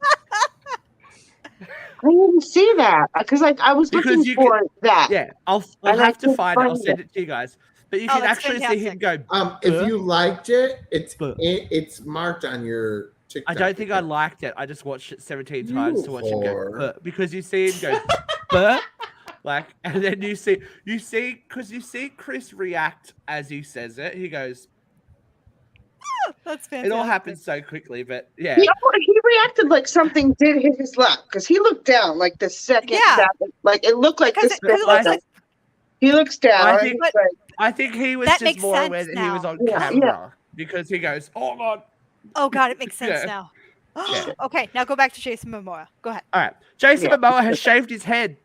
[SPEAKER 3] I didn't see that because like I was
[SPEAKER 1] Because
[SPEAKER 3] looking
[SPEAKER 1] you
[SPEAKER 3] for that.
[SPEAKER 1] Yeah, I'll
[SPEAKER 3] And I
[SPEAKER 1] have to
[SPEAKER 3] couldn't
[SPEAKER 1] find it. I'll
[SPEAKER 3] find
[SPEAKER 1] send
[SPEAKER 3] it.
[SPEAKER 1] it to you guys. But you
[SPEAKER 2] Oh,
[SPEAKER 1] can
[SPEAKER 2] that's
[SPEAKER 1] actually see him
[SPEAKER 2] fantastic.
[SPEAKER 1] go.
[SPEAKER 5] If you liked it,
[SPEAKER 1] Buh.
[SPEAKER 5] it's marked on your TikTok.
[SPEAKER 1] I don't think I liked it. I just watched it 17 times to watch him go.
[SPEAKER 5] whore.
[SPEAKER 1] "Buh," because you see him go, "Buh," like, and then you see Chris react as he says it. He goes.
[SPEAKER 2] That's fantastic.
[SPEAKER 1] It all happens so quickly, but yeah.
[SPEAKER 3] He reacted like something did hit his lap because he looked down like the second
[SPEAKER 2] Yeah.
[SPEAKER 3] that like it looked like
[SPEAKER 2] Because
[SPEAKER 3] this.
[SPEAKER 2] it looks like
[SPEAKER 3] He looks down.
[SPEAKER 1] I
[SPEAKER 3] and
[SPEAKER 1] think-
[SPEAKER 3] he's like,
[SPEAKER 1] I think he was
[SPEAKER 2] That
[SPEAKER 1] just
[SPEAKER 2] makes
[SPEAKER 1] more
[SPEAKER 2] sense
[SPEAKER 1] aware that he was
[SPEAKER 2] now.
[SPEAKER 1] on
[SPEAKER 3] Yeah,
[SPEAKER 1] camera because he goes, "Oh God."
[SPEAKER 2] oh god, it makes sense
[SPEAKER 1] Yeah.
[SPEAKER 2] now.
[SPEAKER 1] Yeah.
[SPEAKER 2] Okay, now go back to Jason Momoa. Go ahead.
[SPEAKER 1] All right, Jason
[SPEAKER 3] Yeah.
[SPEAKER 1] Momoa has shaved his head.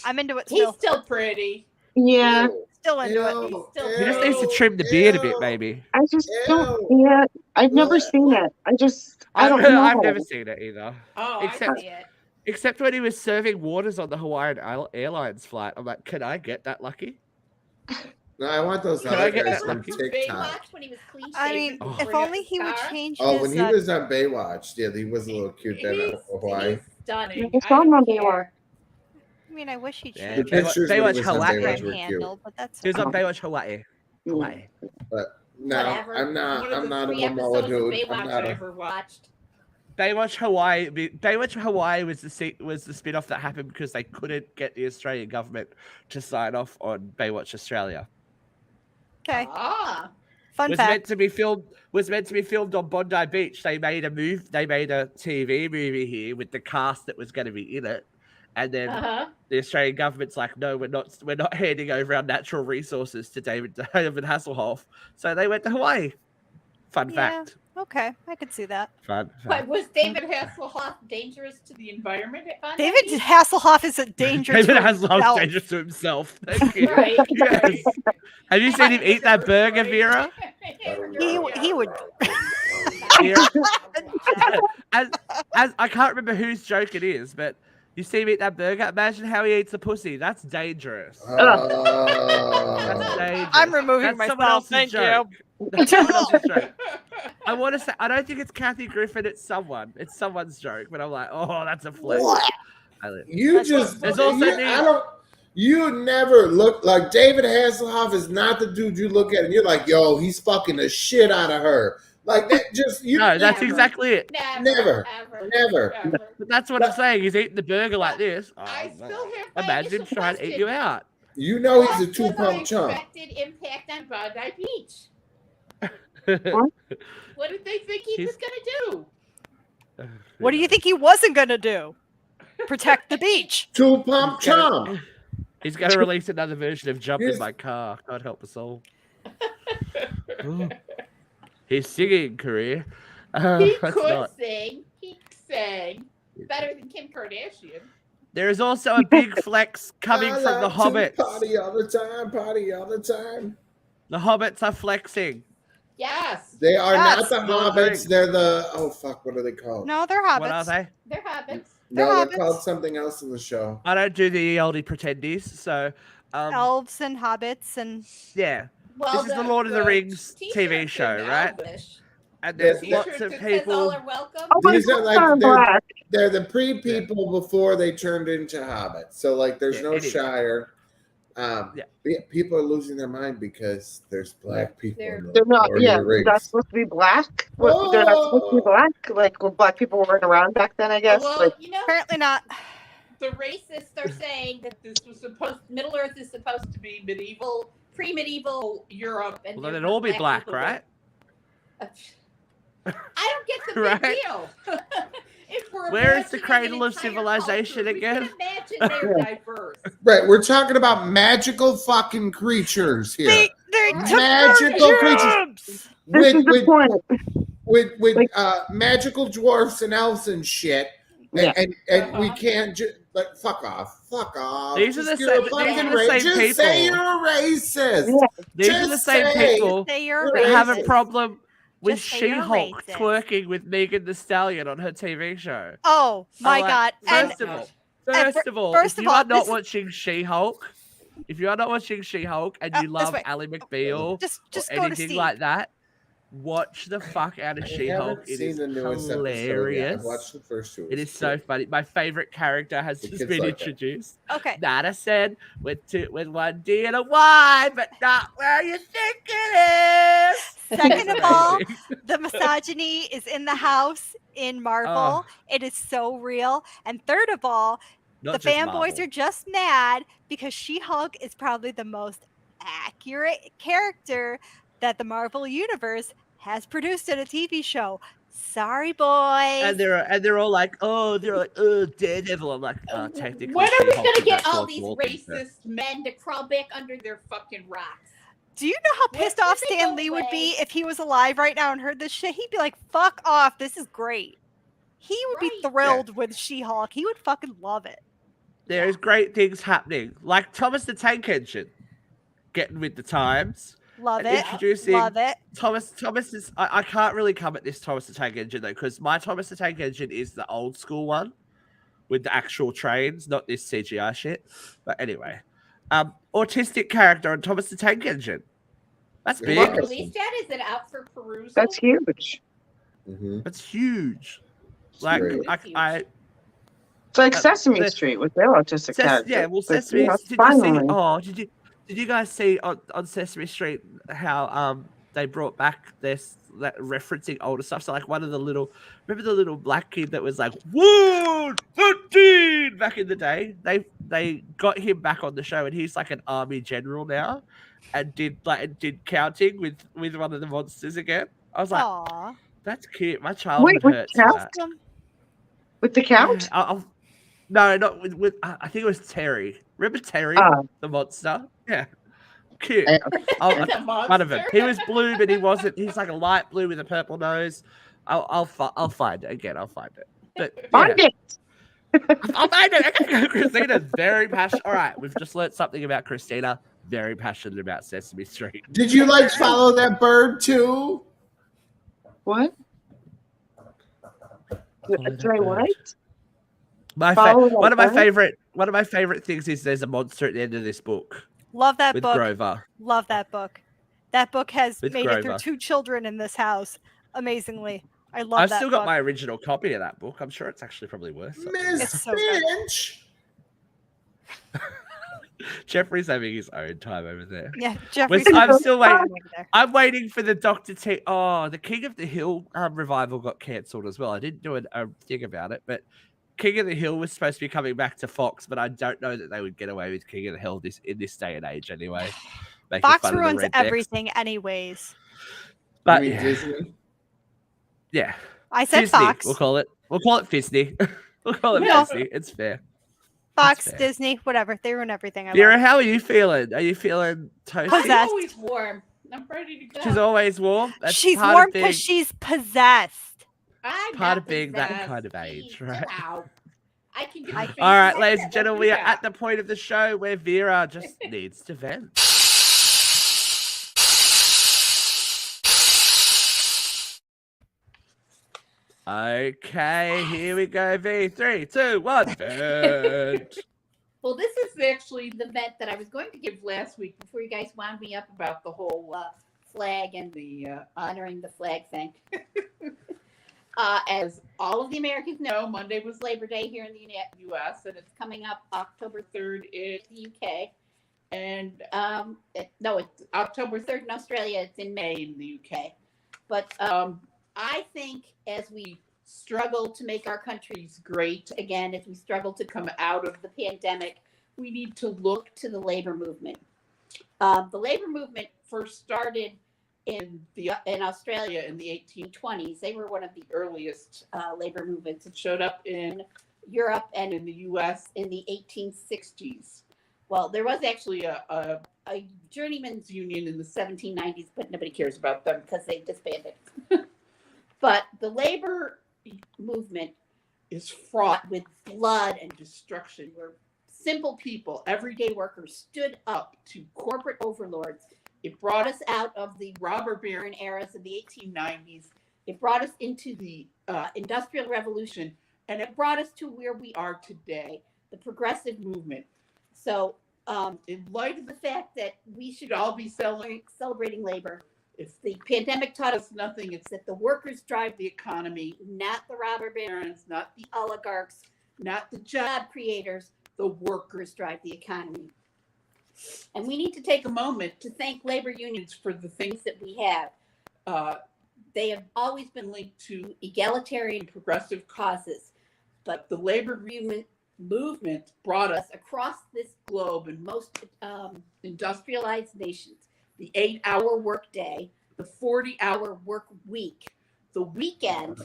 [SPEAKER 2] I'm into it
[SPEAKER 4] He's
[SPEAKER 2] still.
[SPEAKER 4] still pretty.
[SPEAKER 3] yeah,
[SPEAKER 2] Still into it.
[SPEAKER 4] He's still
[SPEAKER 1] He just needs to trim the beard a bit, maybe.
[SPEAKER 3] I just don't.
[SPEAKER 5] Ew.
[SPEAKER 3] Yeah, I've never seen it. I don't know.
[SPEAKER 1] I've never seen it either,
[SPEAKER 4] Oh,
[SPEAKER 1] Except-
[SPEAKER 4] I see it.
[SPEAKER 1] except when he was serving waters on the Hawaiian Airlines flight. I'm like, can I get that lucky?
[SPEAKER 5] No, I want those
[SPEAKER 1] Can I
[SPEAKER 5] other
[SPEAKER 1] get
[SPEAKER 5] guys
[SPEAKER 1] that
[SPEAKER 5] from
[SPEAKER 1] lucky?
[SPEAKER 5] TikTok.
[SPEAKER 4] Baywatch when he was clean
[SPEAKER 2] I mean,
[SPEAKER 1] Oh.
[SPEAKER 2] if only he would change
[SPEAKER 5] Oh,
[SPEAKER 2] his.
[SPEAKER 5] when he was on Baywatch, yeah, he was a little cute then at Hawaii.
[SPEAKER 4] Stunning.
[SPEAKER 3] I saw him on
[SPEAKER 4] care.
[SPEAKER 3] Baywatch.
[SPEAKER 2] I mean, I wish he'd
[SPEAKER 1] Yeah,
[SPEAKER 5] The
[SPEAKER 2] change his
[SPEAKER 5] pictures when he
[SPEAKER 1] Baywatch
[SPEAKER 5] was on
[SPEAKER 1] Hawaii.
[SPEAKER 5] Baywatch were cute.
[SPEAKER 2] handle, but that's
[SPEAKER 1] He was on
[SPEAKER 2] fine.
[SPEAKER 1] Baywatch Hawaii. Hawaii.
[SPEAKER 5] But no,
[SPEAKER 4] Whatever.
[SPEAKER 5] I'm not.
[SPEAKER 4] One of
[SPEAKER 5] I'm
[SPEAKER 4] the
[SPEAKER 5] not a
[SPEAKER 4] 3
[SPEAKER 5] Momoa
[SPEAKER 4] episodes of
[SPEAKER 5] dude.
[SPEAKER 4] Baywatch
[SPEAKER 5] I'm not
[SPEAKER 4] I
[SPEAKER 5] a.
[SPEAKER 4] ever watched.
[SPEAKER 1] Baywatch Hawaii was the spin-off that happened because they couldn't get the Australian government to sign off on Baywatch Australia.
[SPEAKER 2] Okay.
[SPEAKER 4] Ah.
[SPEAKER 2] Fun
[SPEAKER 1] was
[SPEAKER 2] fact.
[SPEAKER 1] meant to be filmed on Bondi Beach. They made a TV movie here with the cast that was going to be in it, and then the Australian government's like, no, we're not handing over our natural resources to David Hasselhoff, so they went to Hawaii. Fun fact.
[SPEAKER 2] Okay, I could see that.
[SPEAKER 1] Fun
[SPEAKER 4] But
[SPEAKER 1] fact.
[SPEAKER 4] was David Hasselhoff dangerous to the environment at Bondi
[SPEAKER 2] David
[SPEAKER 4] Beach?
[SPEAKER 2] Hasselhoff is a danger
[SPEAKER 1] David
[SPEAKER 2] to
[SPEAKER 1] Hasselhoff's
[SPEAKER 2] himself.
[SPEAKER 1] dangerous to himself. Thank you.
[SPEAKER 4] Right.
[SPEAKER 1] Yes. Have you seen him eat that burger, Vera?
[SPEAKER 2] He would.
[SPEAKER 1] Vera? as I can't remember whose joke it is, but you see him eat that burger. Imagine how he eats a pussy. That's dangerous. That's dangerous.
[SPEAKER 2] I'm removing
[SPEAKER 1] That's someone
[SPEAKER 2] myself.
[SPEAKER 1] else's
[SPEAKER 2] Thank
[SPEAKER 1] joke.
[SPEAKER 2] you.
[SPEAKER 1] That's someone else's joke. I want to say, I don't think it's Kathy Griffin. It's someone. It's someone's joke. But I'm like, oh, that's a flex.
[SPEAKER 5] You just,
[SPEAKER 1] There's also
[SPEAKER 5] you never look like David Hasselhoff is not the dude you look at and you're like, yo, he's fucking the shit out of her. Like that, just you.
[SPEAKER 1] No, that's exactly it.
[SPEAKER 5] Never.
[SPEAKER 1] But that's what I'm saying. He's eating the burger like this. Oh,
[SPEAKER 4] I still have my
[SPEAKER 1] imagine him
[SPEAKER 4] initial
[SPEAKER 1] trying to eat
[SPEAKER 4] question.
[SPEAKER 1] you out.
[SPEAKER 5] You know he's a
[SPEAKER 4] What
[SPEAKER 5] 2
[SPEAKER 4] was
[SPEAKER 5] pump chump.
[SPEAKER 4] expected impact on Bondi Beach?
[SPEAKER 1] What?
[SPEAKER 4] What did they think he was going to do?
[SPEAKER 2] What do you think he wasn't gonna do? Protect the beach.
[SPEAKER 5] 2 pump chump.
[SPEAKER 1] He's going to release another version of Jump in My Car. God help us all. His singing career.
[SPEAKER 4] He
[SPEAKER 1] that's
[SPEAKER 4] could
[SPEAKER 1] not-
[SPEAKER 4] sing. He sang better than Kim Kardashian.
[SPEAKER 1] There is also a big flex coming
[SPEAKER 5] I
[SPEAKER 1] from the
[SPEAKER 5] like to
[SPEAKER 1] Hobbits.
[SPEAKER 5] Party all the time. Party all the time.
[SPEAKER 1] The Hobbits are flexing.
[SPEAKER 4] Yes.
[SPEAKER 5] They are
[SPEAKER 2] Yes.
[SPEAKER 5] not the
[SPEAKER 1] Lord
[SPEAKER 5] hobbits.
[SPEAKER 1] Rings.
[SPEAKER 5] They're the what are they called?
[SPEAKER 2] No, they're hobbits.
[SPEAKER 1] What are they?
[SPEAKER 4] They're hobbits.
[SPEAKER 5] No,
[SPEAKER 2] They're
[SPEAKER 5] they're
[SPEAKER 2] hobbits.
[SPEAKER 5] called something else in the show.
[SPEAKER 1] I don't do the oldie pretendies, so
[SPEAKER 2] Elves and hobbits and
[SPEAKER 1] yeah.
[SPEAKER 4] Well,
[SPEAKER 1] This is the Lord of the Rings
[SPEAKER 4] t-shirts
[SPEAKER 1] TV
[SPEAKER 4] in
[SPEAKER 1] show, right?
[SPEAKER 4] Elvish.
[SPEAKER 1] And there's
[SPEAKER 5] Yeah,
[SPEAKER 1] lots of
[SPEAKER 4] T-shirts that says all
[SPEAKER 1] people.
[SPEAKER 4] are welcome.
[SPEAKER 3] Oh, but
[SPEAKER 5] These
[SPEAKER 3] it's
[SPEAKER 5] are
[SPEAKER 3] not
[SPEAKER 5] like
[SPEAKER 3] black.
[SPEAKER 5] they're the pre-people before they turned into hobbits. So like there's
[SPEAKER 1] Yeah,
[SPEAKER 5] no
[SPEAKER 1] anyway.
[SPEAKER 5] Shire.
[SPEAKER 1] Yeah.
[SPEAKER 5] People are losing their mind because there's black people. in the
[SPEAKER 3] They're not.
[SPEAKER 5] Lord of
[SPEAKER 3] Yeah,
[SPEAKER 5] the Rings.
[SPEAKER 3] that's supposed to be black. What, they're not supposed to be black. Like when black people weren't around back then, I guess.
[SPEAKER 4] Well,
[SPEAKER 3] Like,
[SPEAKER 4] you know,
[SPEAKER 2] apparently not.
[SPEAKER 4] the racists are saying that this was Middle Earth is supposed to be pre-medieval Europe, and
[SPEAKER 1] Well, then
[SPEAKER 4] there's
[SPEAKER 1] it'd all be black,
[SPEAKER 4] people
[SPEAKER 1] right?
[SPEAKER 4] that- I don't get the
[SPEAKER 1] Right?
[SPEAKER 4] big deal. If we're
[SPEAKER 1] Where is the
[SPEAKER 4] imagining
[SPEAKER 1] cradle
[SPEAKER 4] an
[SPEAKER 1] of
[SPEAKER 4] entire
[SPEAKER 1] civilization
[SPEAKER 4] culture, we
[SPEAKER 1] again?
[SPEAKER 4] can imagine they're diverse.
[SPEAKER 5] Right, we're talking about magical fucking creatures here.
[SPEAKER 2] They
[SPEAKER 4] Right.
[SPEAKER 2] took
[SPEAKER 5] Magical
[SPEAKER 2] our
[SPEAKER 5] creatures.
[SPEAKER 2] jobs.
[SPEAKER 3] this
[SPEAKER 5] With
[SPEAKER 3] is the
[SPEAKER 5] with
[SPEAKER 3] point.
[SPEAKER 5] with
[SPEAKER 3] Like-
[SPEAKER 5] magical dwarfs and elves and shit.
[SPEAKER 3] Yeah.
[SPEAKER 5] And we
[SPEAKER 4] Uh-huh.
[SPEAKER 5] can't just like fuck off.
[SPEAKER 1] These are the
[SPEAKER 5] Just you're a
[SPEAKER 1] same-
[SPEAKER 5] fucking
[SPEAKER 1] these are the
[SPEAKER 5] ra-
[SPEAKER 1] same
[SPEAKER 5] just say
[SPEAKER 1] people.
[SPEAKER 5] you're a racist.
[SPEAKER 3] Yeah.
[SPEAKER 1] These are the
[SPEAKER 5] Just
[SPEAKER 1] same
[SPEAKER 5] say-
[SPEAKER 1] people
[SPEAKER 2] Say you're
[SPEAKER 5] That
[SPEAKER 1] that have a
[SPEAKER 2] racist.
[SPEAKER 1] problem with
[SPEAKER 2] Just say you're
[SPEAKER 1] She-Hulk
[SPEAKER 2] racist.
[SPEAKER 1] twerking with Megan Thee Stallion on her TV show.
[SPEAKER 2] Oh my
[SPEAKER 1] like,
[SPEAKER 2] god! And
[SPEAKER 1] First of all,
[SPEAKER 2] and
[SPEAKER 1] first of all,
[SPEAKER 2] first
[SPEAKER 1] if
[SPEAKER 2] of
[SPEAKER 1] you
[SPEAKER 2] all,
[SPEAKER 1] are not
[SPEAKER 2] this is-
[SPEAKER 1] watching She-Hulk, if you are not watching She-Hulk and you
[SPEAKER 2] this
[SPEAKER 1] love
[SPEAKER 2] way.
[SPEAKER 1] Ally McBeal
[SPEAKER 2] just
[SPEAKER 1] or
[SPEAKER 2] go to
[SPEAKER 1] anything
[SPEAKER 2] Steve.
[SPEAKER 1] like that, watch the fuck out of
[SPEAKER 5] I
[SPEAKER 1] She-Hulk.
[SPEAKER 5] haven't
[SPEAKER 1] It
[SPEAKER 5] seen
[SPEAKER 1] is
[SPEAKER 5] the newest episode yet.
[SPEAKER 1] hilarious.
[SPEAKER 5] I've watched the first two.
[SPEAKER 1] It is so funny. My favorite character has
[SPEAKER 5] The
[SPEAKER 1] just
[SPEAKER 5] kids
[SPEAKER 1] been
[SPEAKER 5] like it.
[SPEAKER 1] introduced.
[SPEAKER 2] Okay.
[SPEAKER 1] Nana said, with one D and a Y, but not where you think it is.
[SPEAKER 2] Second of all,
[SPEAKER 1] Amazing.
[SPEAKER 2] the misogyny is in the house in Marvel. It is so real. And third of all,
[SPEAKER 1] Not
[SPEAKER 2] the
[SPEAKER 1] just
[SPEAKER 2] fanboys
[SPEAKER 1] Marvel.
[SPEAKER 2] are just mad because She-Hulk is probably the most accurate character that the Marvel universe has produced in a TV show. Sorry, boys.
[SPEAKER 1] And they're all like, oh, Daredevil. I'm like, technically.
[SPEAKER 4] When are we
[SPEAKER 1] She-Hulk
[SPEAKER 4] gonna
[SPEAKER 1] is
[SPEAKER 4] get
[SPEAKER 1] that
[SPEAKER 4] all
[SPEAKER 1] George
[SPEAKER 4] these
[SPEAKER 1] Walton stuff.
[SPEAKER 4] racist men to crawl back under their fucking rocks?
[SPEAKER 2] Do you know how
[SPEAKER 4] Where
[SPEAKER 2] pissed
[SPEAKER 4] did
[SPEAKER 2] off
[SPEAKER 4] they
[SPEAKER 2] Stan
[SPEAKER 4] go
[SPEAKER 2] Lee would be
[SPEAKER 4] away?
[SPEAKER 2] if he was alive right now and heard this shit? He'd be like, fuck off. This is great. He would be
[SPEAKER 4] Right.
[SPEAKER 2] thrilled with She-Hulk. He would fucking love it.
[SPEAKER 1] There's great things happening, like Thomas the Tank Engine getting with the times.
[SPEAKER 2] Love
[SPEAKER 1] And
[SPEAKER 2] it.
[SPEAKER 1] introducing
[SPEAKER 2] Love it.
[SPEAKER 1] Thomas is. I can't really come at this Thomas the Tank Engine though, because my Thomas the Tank Engine is the old school one with the actual trains, not this CGI shit. But anyway, autistic character on Thomas the Tank Engine. That's
[SPEAKER 5] Yeah.
[SPEAKER 1] big.
[SPEAKER 4] What released that? Is it out for perusal?
[SPEAKER 3] That's huge.
[SPEAKER 5] Mhm.
[SPEAKER 1] That's huge. Like
[SPEAKER 5] great.
[SPEAKER 1] I
[SPEAKER 3] It's like Sesame
[SPEAKER 1] the-
[SPEAKER 3] Street with their autistic character.
[SPEAKER 1] yeah. Well,
[SPEAKER 3] Like,
[SPEAKER 1] Sesame.
[SPEAKER 3] you know,
[SPEAKER 1] Did you see?
[SPEAKER 3] finally.
[SPEAKER 1] Oh, did you guys see on Sesame Street how they brought back this that referencing older stuff? So like one of the remember the little black kid that was like 113 back in the day. They they got him back on the show, and he's like an army general now, and did counting with one of the monsters again. I was like,
[SPEAKER 2] Aw.
[SPEAKER 1] that's cute. My
[SPEAKER 3] Wait,
[SPEAKER 1] childhood
[SPEAKER 3] with
[SPEAKER 1] hurts for
[SPEAKER 3] Count?
[SPEAKER 1] that.
[SPEAKER 2] Welcome.
[SPEAKER 3] With the count?
[SPEAKER 1] Yeah, no, not with. I think it was Terry. Remember Terry,
[SPEAKER 3] Oh.
[SPEAKER 1] the monster? Yeah, cute.
[SPEAKER 3] Okay.
[SPEAKER 4] The
[SPEAKER 1] One of them.
[SPEAKER 4] monster.
[SPEAKER 1] He was blue, but he wasn't. He's like a light blue with a purple nose. I'll find it again. I'll find it. But
[SPEAKER 3] Find
[SPEAKER 1] yeah,
[SPEAKER 3] it.
[SPEAKER 1] I'll find it. Christina's very passionate. All right, we've just learned something about Christina. Very passionate about Sesame Street.
[SPEAKER 5] Did you like follow that bird too?
[SPEAKER 3] What?
[SPEAKER 1] Follow that
[SPEAKER 3] Did I what?
[SPEAKER 1] bird.
[SPEAKER 3] Follow that
[SPEAKER 1] One of my
[SPEAKER 3] bird?
[SPEAKER 1] favorite things is there's a monster at the end of this book
[SPEAKER 2] Love that
[SPEAKER 1] with
[SPEAKER 2] book.
[SPEAKER 1] Grover.
[SPEAKER 2] Love that book. That book has
[SPEAKER 1] With
[SPEAKER 2] made it through
[SPEAKER 1] Grover.
[SPEAKER 2] 2 children in this house. Amazingly. I love
[SPEAKER 1] I've
[SPEAKER 2] that
[SPEAKER 1] still
[SPEAKER 2] book.
[SPEAKER 1] got my original copy of that book. I'm sure it's actually probably worth something.
[SPEAKER 5] Miss
[SPEAKER 2] It's so good.
[SPEAKER 5] Finch.
[SPEAKER 1] Jeffrey's having his own time over there.
[SPEAKER 2] Yeah, Jeffrey's
[SPEAKER 1] I'm still waiting.
[SPEAKER 2] over there.
[SPEAKER 1] I'm waiting for the Doctor T. Oh, the King of the Hill revival got cancelled as well. I didn't do a thing about it, but King of the Hill was supposed to be coming back to Fox, but I don't know that they would get away with King of the Hill in this day and age anyway. Making
[SPEAKER 2] Fox
[SPEAKER 1] fun of the
[SPEAKER 2] ruins
[SPEAKER 1] rednecks.
[SPEAKER 2] everything anyways.
[SPEAKER 1] But
[SPEAKER 5] You mean
[SPEAKER 1] yeah,
[SPEAKER 5] Disney?
[SPEAKER 1] yeah.
[SPEAKER 2] I said
[SPEAKER 1] Disney,
[SPEAKER 2] Fox.
[SPEAKER 1] We'll call it Fisney. We'll call it
[SPEAKER 2] No.
[SPEAKER 1] Fisney. It's fair.
[SPEAKER 2] Fox,
[SPEAKER 1] fair.
[SPEAKER 2] Disney, whatever. They ruin everything. I
[SPEAKER 1] Vera,
[SPEAKER 2] love.
[SPEAKER 1] how are you feeling? Are you feeling toasty?
[SPEAKER 4] I'm
[SPEAKER 2] Possessed.
[SPEAKER 4] always warm. I'm ready to go.
[SPEAKER 1] She's always warm. That's
[SPEAKER 2] She's
[SPEAKER 1] part
[SPEAKER 2] warm
[SPEAKER 1] of being,
[SPEAKER 2] because she's possessed.
[SPEAKER 4] I'm
[SPEAKER 1] part
[SPEAKER 4] not
[SPEAKER 1] of being that
[SPEAKER 4] possessed.
[SPEAKER 1] kind of age,
[SPEAKER 4] Please,
[SPEAKER 1] right?
[SPEAKER 4] chill out. I can get
[SPEAKER 2] I-
[SPEAKER 4] my face
[SPEAKER 1] All right,
[SPEAKER 4] wet.
[SPEAKER 1] ladies and
[SPEAKER 4] Let's
[SPEAKER 1] gentlemen,
[SPEAKER 4] do
[SPEAKER 1] we are
[SPEAKER 4] that.
[SPEAKER 1] at the point of the show where Vera just needs to vent. Okay, here we go. V, 3, 2, 1, vent.
[SPEAKER 4] Well, this is actually the vent that I was going to give last week before you guys wound me up about the whole flag and the honoring the flag thing. As all of the Americans know, Monday was Labor Day here in the U.S., and it's coming up October 3rd in the U.K. And it's October 3rd in Australia. It's in May in the UK. But I think as we struggle to make our countries great again, as we struggle to come out of the pandemic, we need to look to the labor movement. The labor movement first started in Australia in the 1820s. They were one of the earliest labor movements. It showed up in Europe and in the US in the 1860s. Well, there was actually a journeyman's union in the 1790s, but nobody cares about them because they disbanded. But the labor movement is fraught with blood and destruction, where simple people, everyday workers, stood up to corporate overlords. It brought us out of the robber baron eras of the 1890s. It brought us into the Industrial Revolution, and it brought us to where we are today, the progressive movement. So in light of the fact that we should all be celebrating labor, if the pandemic taught us nothing, it's that the workers drive the economy, not the robber barons, not the oligarchs, not the job creators. The workers drive the economy. And we need to take a moment to thank labor unions for the things that we have. They have always been linked to egalitarian progressive causes, but the labor movement brought us across this globe in most industrialized nations the 8-hour workday, the 40-hour work week, the weekend,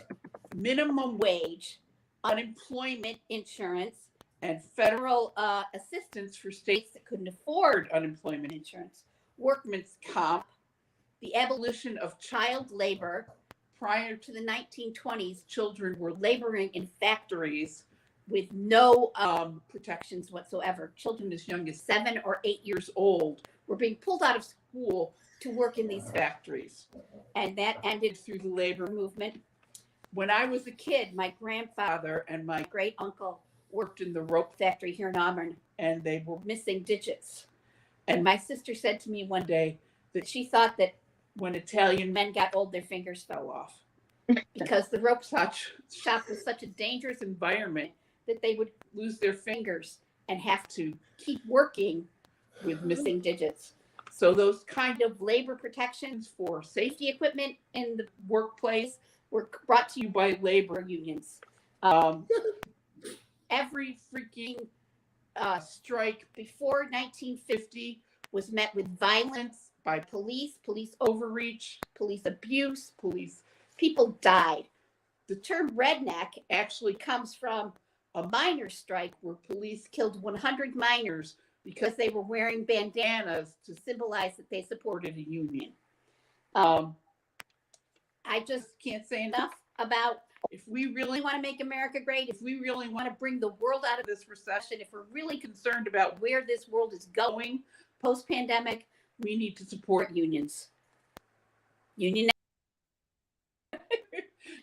[SPEAKER 4] minimum wage, unemployment insurance, and federal assistance for states that couldn't afford unemployment insurance, workman's comp, the abolition of child labor. Prior to the 1920s, children were laboring in factories with no protections whatsoever. Children as young as 7 or 8 years old were being pulled out of school to work in these factories. And that ended through the labor movement. When I was a kid, my grandfather and my great uncle worked in the rope factory here in Auburn, and they were missing digits. And my sister said to me one day that she thought that when Italian men got old, their fingers fell off because the rope shop was such a dangerous environment that they would lose their fingers and have to keep working with missing digits. So those kind of labor protections for safety equipment in the workplace were brought to you by labor unions. Every freaking strike before 1950 was met with violence by police overreach, police abuse, people died. The term redneck actually comes from a miners' strike where police killed 100 miners because they were wearing bandanas to symbolize that they supported a union. I just can't say enough about, if we really want to make America great, if we really want to bring the world out of this recession, if we're really concerned about where this world is going post-pandemic, we need to support unions. Union.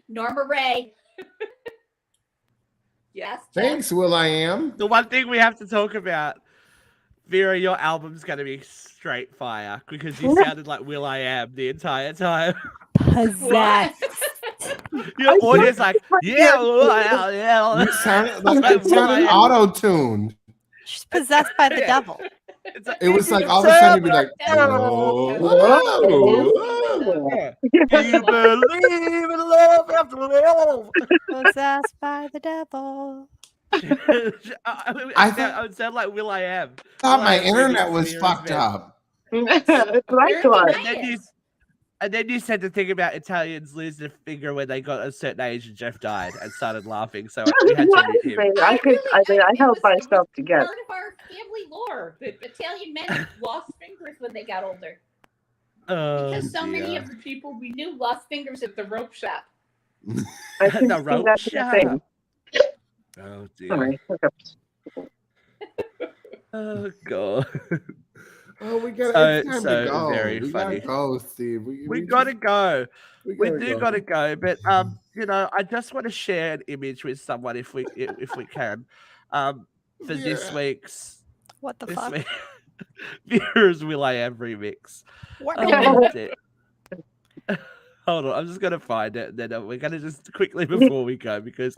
[SPEAKER 4] Norma Ray. Yes. Jeff?
[SPEAKER 5] Thanks, Will.i.am.
[SPEAKER 1] The one thing we have to talk about, Vera, your album's going to be straight fire because you sounded like Will.i.am the entire time.
[SPEAKER 2] Possessed.
[SPEAKER 1] Your audio's like, yeah, yeah.
[SPEAKER 5] You sounded like it sounded auto-tuned.
[SPEAKER 2] She's possessed by the devil.
[SPEAKER 5] It was like all of a sudden you'd be like, whoa,
[SPEAKER 1] Yeah. Do you believe in love after love?
[SPEAKER 2] Possessed by the devil.
[SPEAKER 1] I would sound like Will.i.am.
[SPEAKER 5] thought my internet was fucked up.
[SPEAKER 3] That's what I thought.
[SPEAKER 1] And then you said the thing about Italians losing a finger when they got a certain age and Jeff died and started laughing. So we had to mute him.
[SPEAKER 3] I held myself together.
[SPEAKER 4] Part of our family lore that Italian men lost fingers when they got older. Because so many of the people we knew lost fingers at the rope shop.
[SPEAKER 3] I think
[SPEAKER 1] The rope
[SPEAKER 3] that's the
[SPEAKER 1] shop.
[SPEAKER 3] thing.
[SPEAKER 1] Oh dear.
[SPEAKER 3] Sorry.
[SPEAKER 1] Oh god.
[SPEAKER 5] Oh, we got it's time
[SPEAKER 1] So
[SPEAKER 5] to go.
[SPEAKER 1] very
[SPEAKER 5] we
[SPEAKER 1] funny.
[SPEAKER 5] gotta go, Steve.
[SPEAKER 1] We gotta go. We
[SPEAKER 5] gotta
[SPEAKER 1] do gotta go. But you know, I just want to share an image with someone if we can. For this
[SPEAKER 5] Vera.
[SPEAKER 2] What the
[SPEAKER 1] this
[SPEAKER 2] fuck?
[SPEAKER 1] week Vera's Will.i.am remix.
[SPEAKER 2] What?
[SPEAKER 1] I loved it. Hold on, I'm just gonna find it. And then we're gonna just quickly before we go because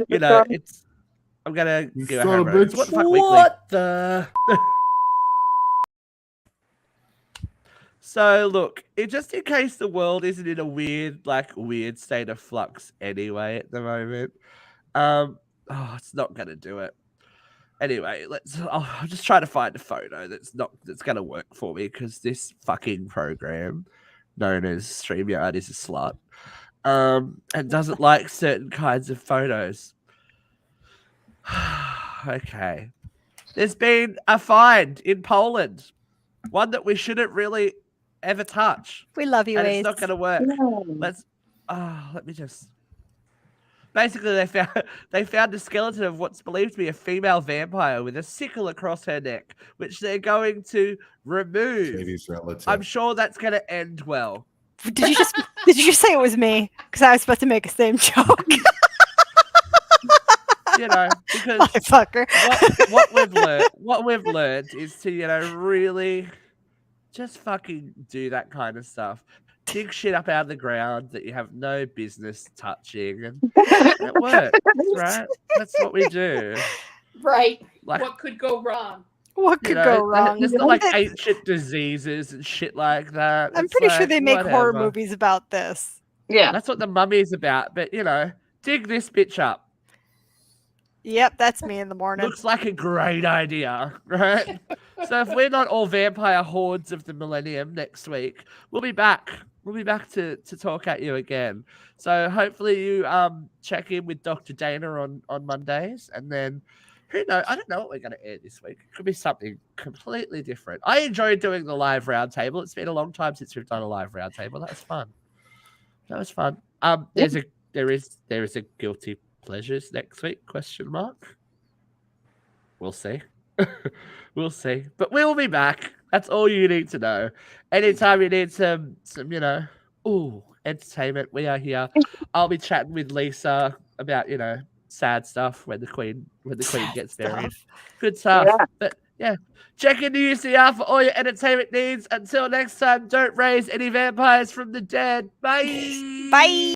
[SPEAKER 1] you know it's. I'm gonna
[SPEAKER 5] You
[SPEAKER 1] give a
[SPEAKER 5] son of a
[SPEAKER 1] hammer. It's
[SPEAKER 5] bitch.
[SPEAKER 1] What the fuck
[SPEAKER 6] What
[SPEAKER 1] weekly. The So look, just in case the world isn't in a weird state of flux anyway at the moment, it's not gonna do it. Anyway, I'll just try to find a photo that's gonna work for me because this fucking program, known as StreamYard, is a slut, and doesn't like certain kinds of photos. Okay, there's been a find in Poland, one that we shouldn't really ever touch,
[SPEAKER 2] We love you,
[SPEAKER 1] and
[SPEAKER 2] Ace.
[SPEAKER 1] it's not going to work. Let me just. Basically, they found a skeleton of what's believed to be a female vampire with a sickle across her neck, which they're going to remove.
[SPEAKER 5] Katie's relative.
[SPEAKER 1] I'm sure that's going to end well.
[SPEAKER 2] Did you just say it was me? Because I was supposed to make a same joke.
[SPEAKER 1] You know, because
[SPEAKER 2] Motherfucker.
[SPEAKER 1] what we've learned is to really just fucking do that kind of stuff. Dig shit up out of the ground that you have no business touching, and it works, right? That's what we do.
[SPEAKER 4] Right.
[SPEAKER 1] Like,
[SPEAKER 4] what could go wrong?
[SPEAKER 2] What could go wrong?
[SPEAKER 1] There's not like ancient diseases and shit like that.
[SPEAKER 2] I'm
[SPEAKER 1] It's
[SPEAKER 2] pretty sure
[SPEAKER 1] like,
[SPEAKER 2] they make horror
[SPEAKER 1] whatever.
[SPEAKER 2] movies about this.
[SPEAKER 3] Yeah.
[SPEAKER 1] That's what the Mummy's about. But dig this bitch up.
[SPEAKER 2] Yep, that's me in the morning.
[SPEAKER 1] Looks like a great idea, right? So if we're not all vampire hordes of the millennium next week, we'll be back. We'll be back to talk at you again. So hopefully you check in with Dr. Dana on Mondays, and then who knows? I don't know what we're going to air this week. It could be something completely different. I enjoyed doing the live roundtable. It's been a long time since we've done a live roundtable. That was fun. There is a guilty pleasures next week? ? We'll see. We'll see. But we'll be back. That's all you need to know. Anytime you need some entertainment, we are here. I'll be chatting with Lisa about, sad stuff when the Queen gets buried. Good stuff.
[SPEAKER 3] Yeah.
[SPEAKER 1] But yeah. Check into UCR for all your entertainment needs. Until next time, don't raise any vampires from the dead. Bye.
[SPEAKER 2] Bye.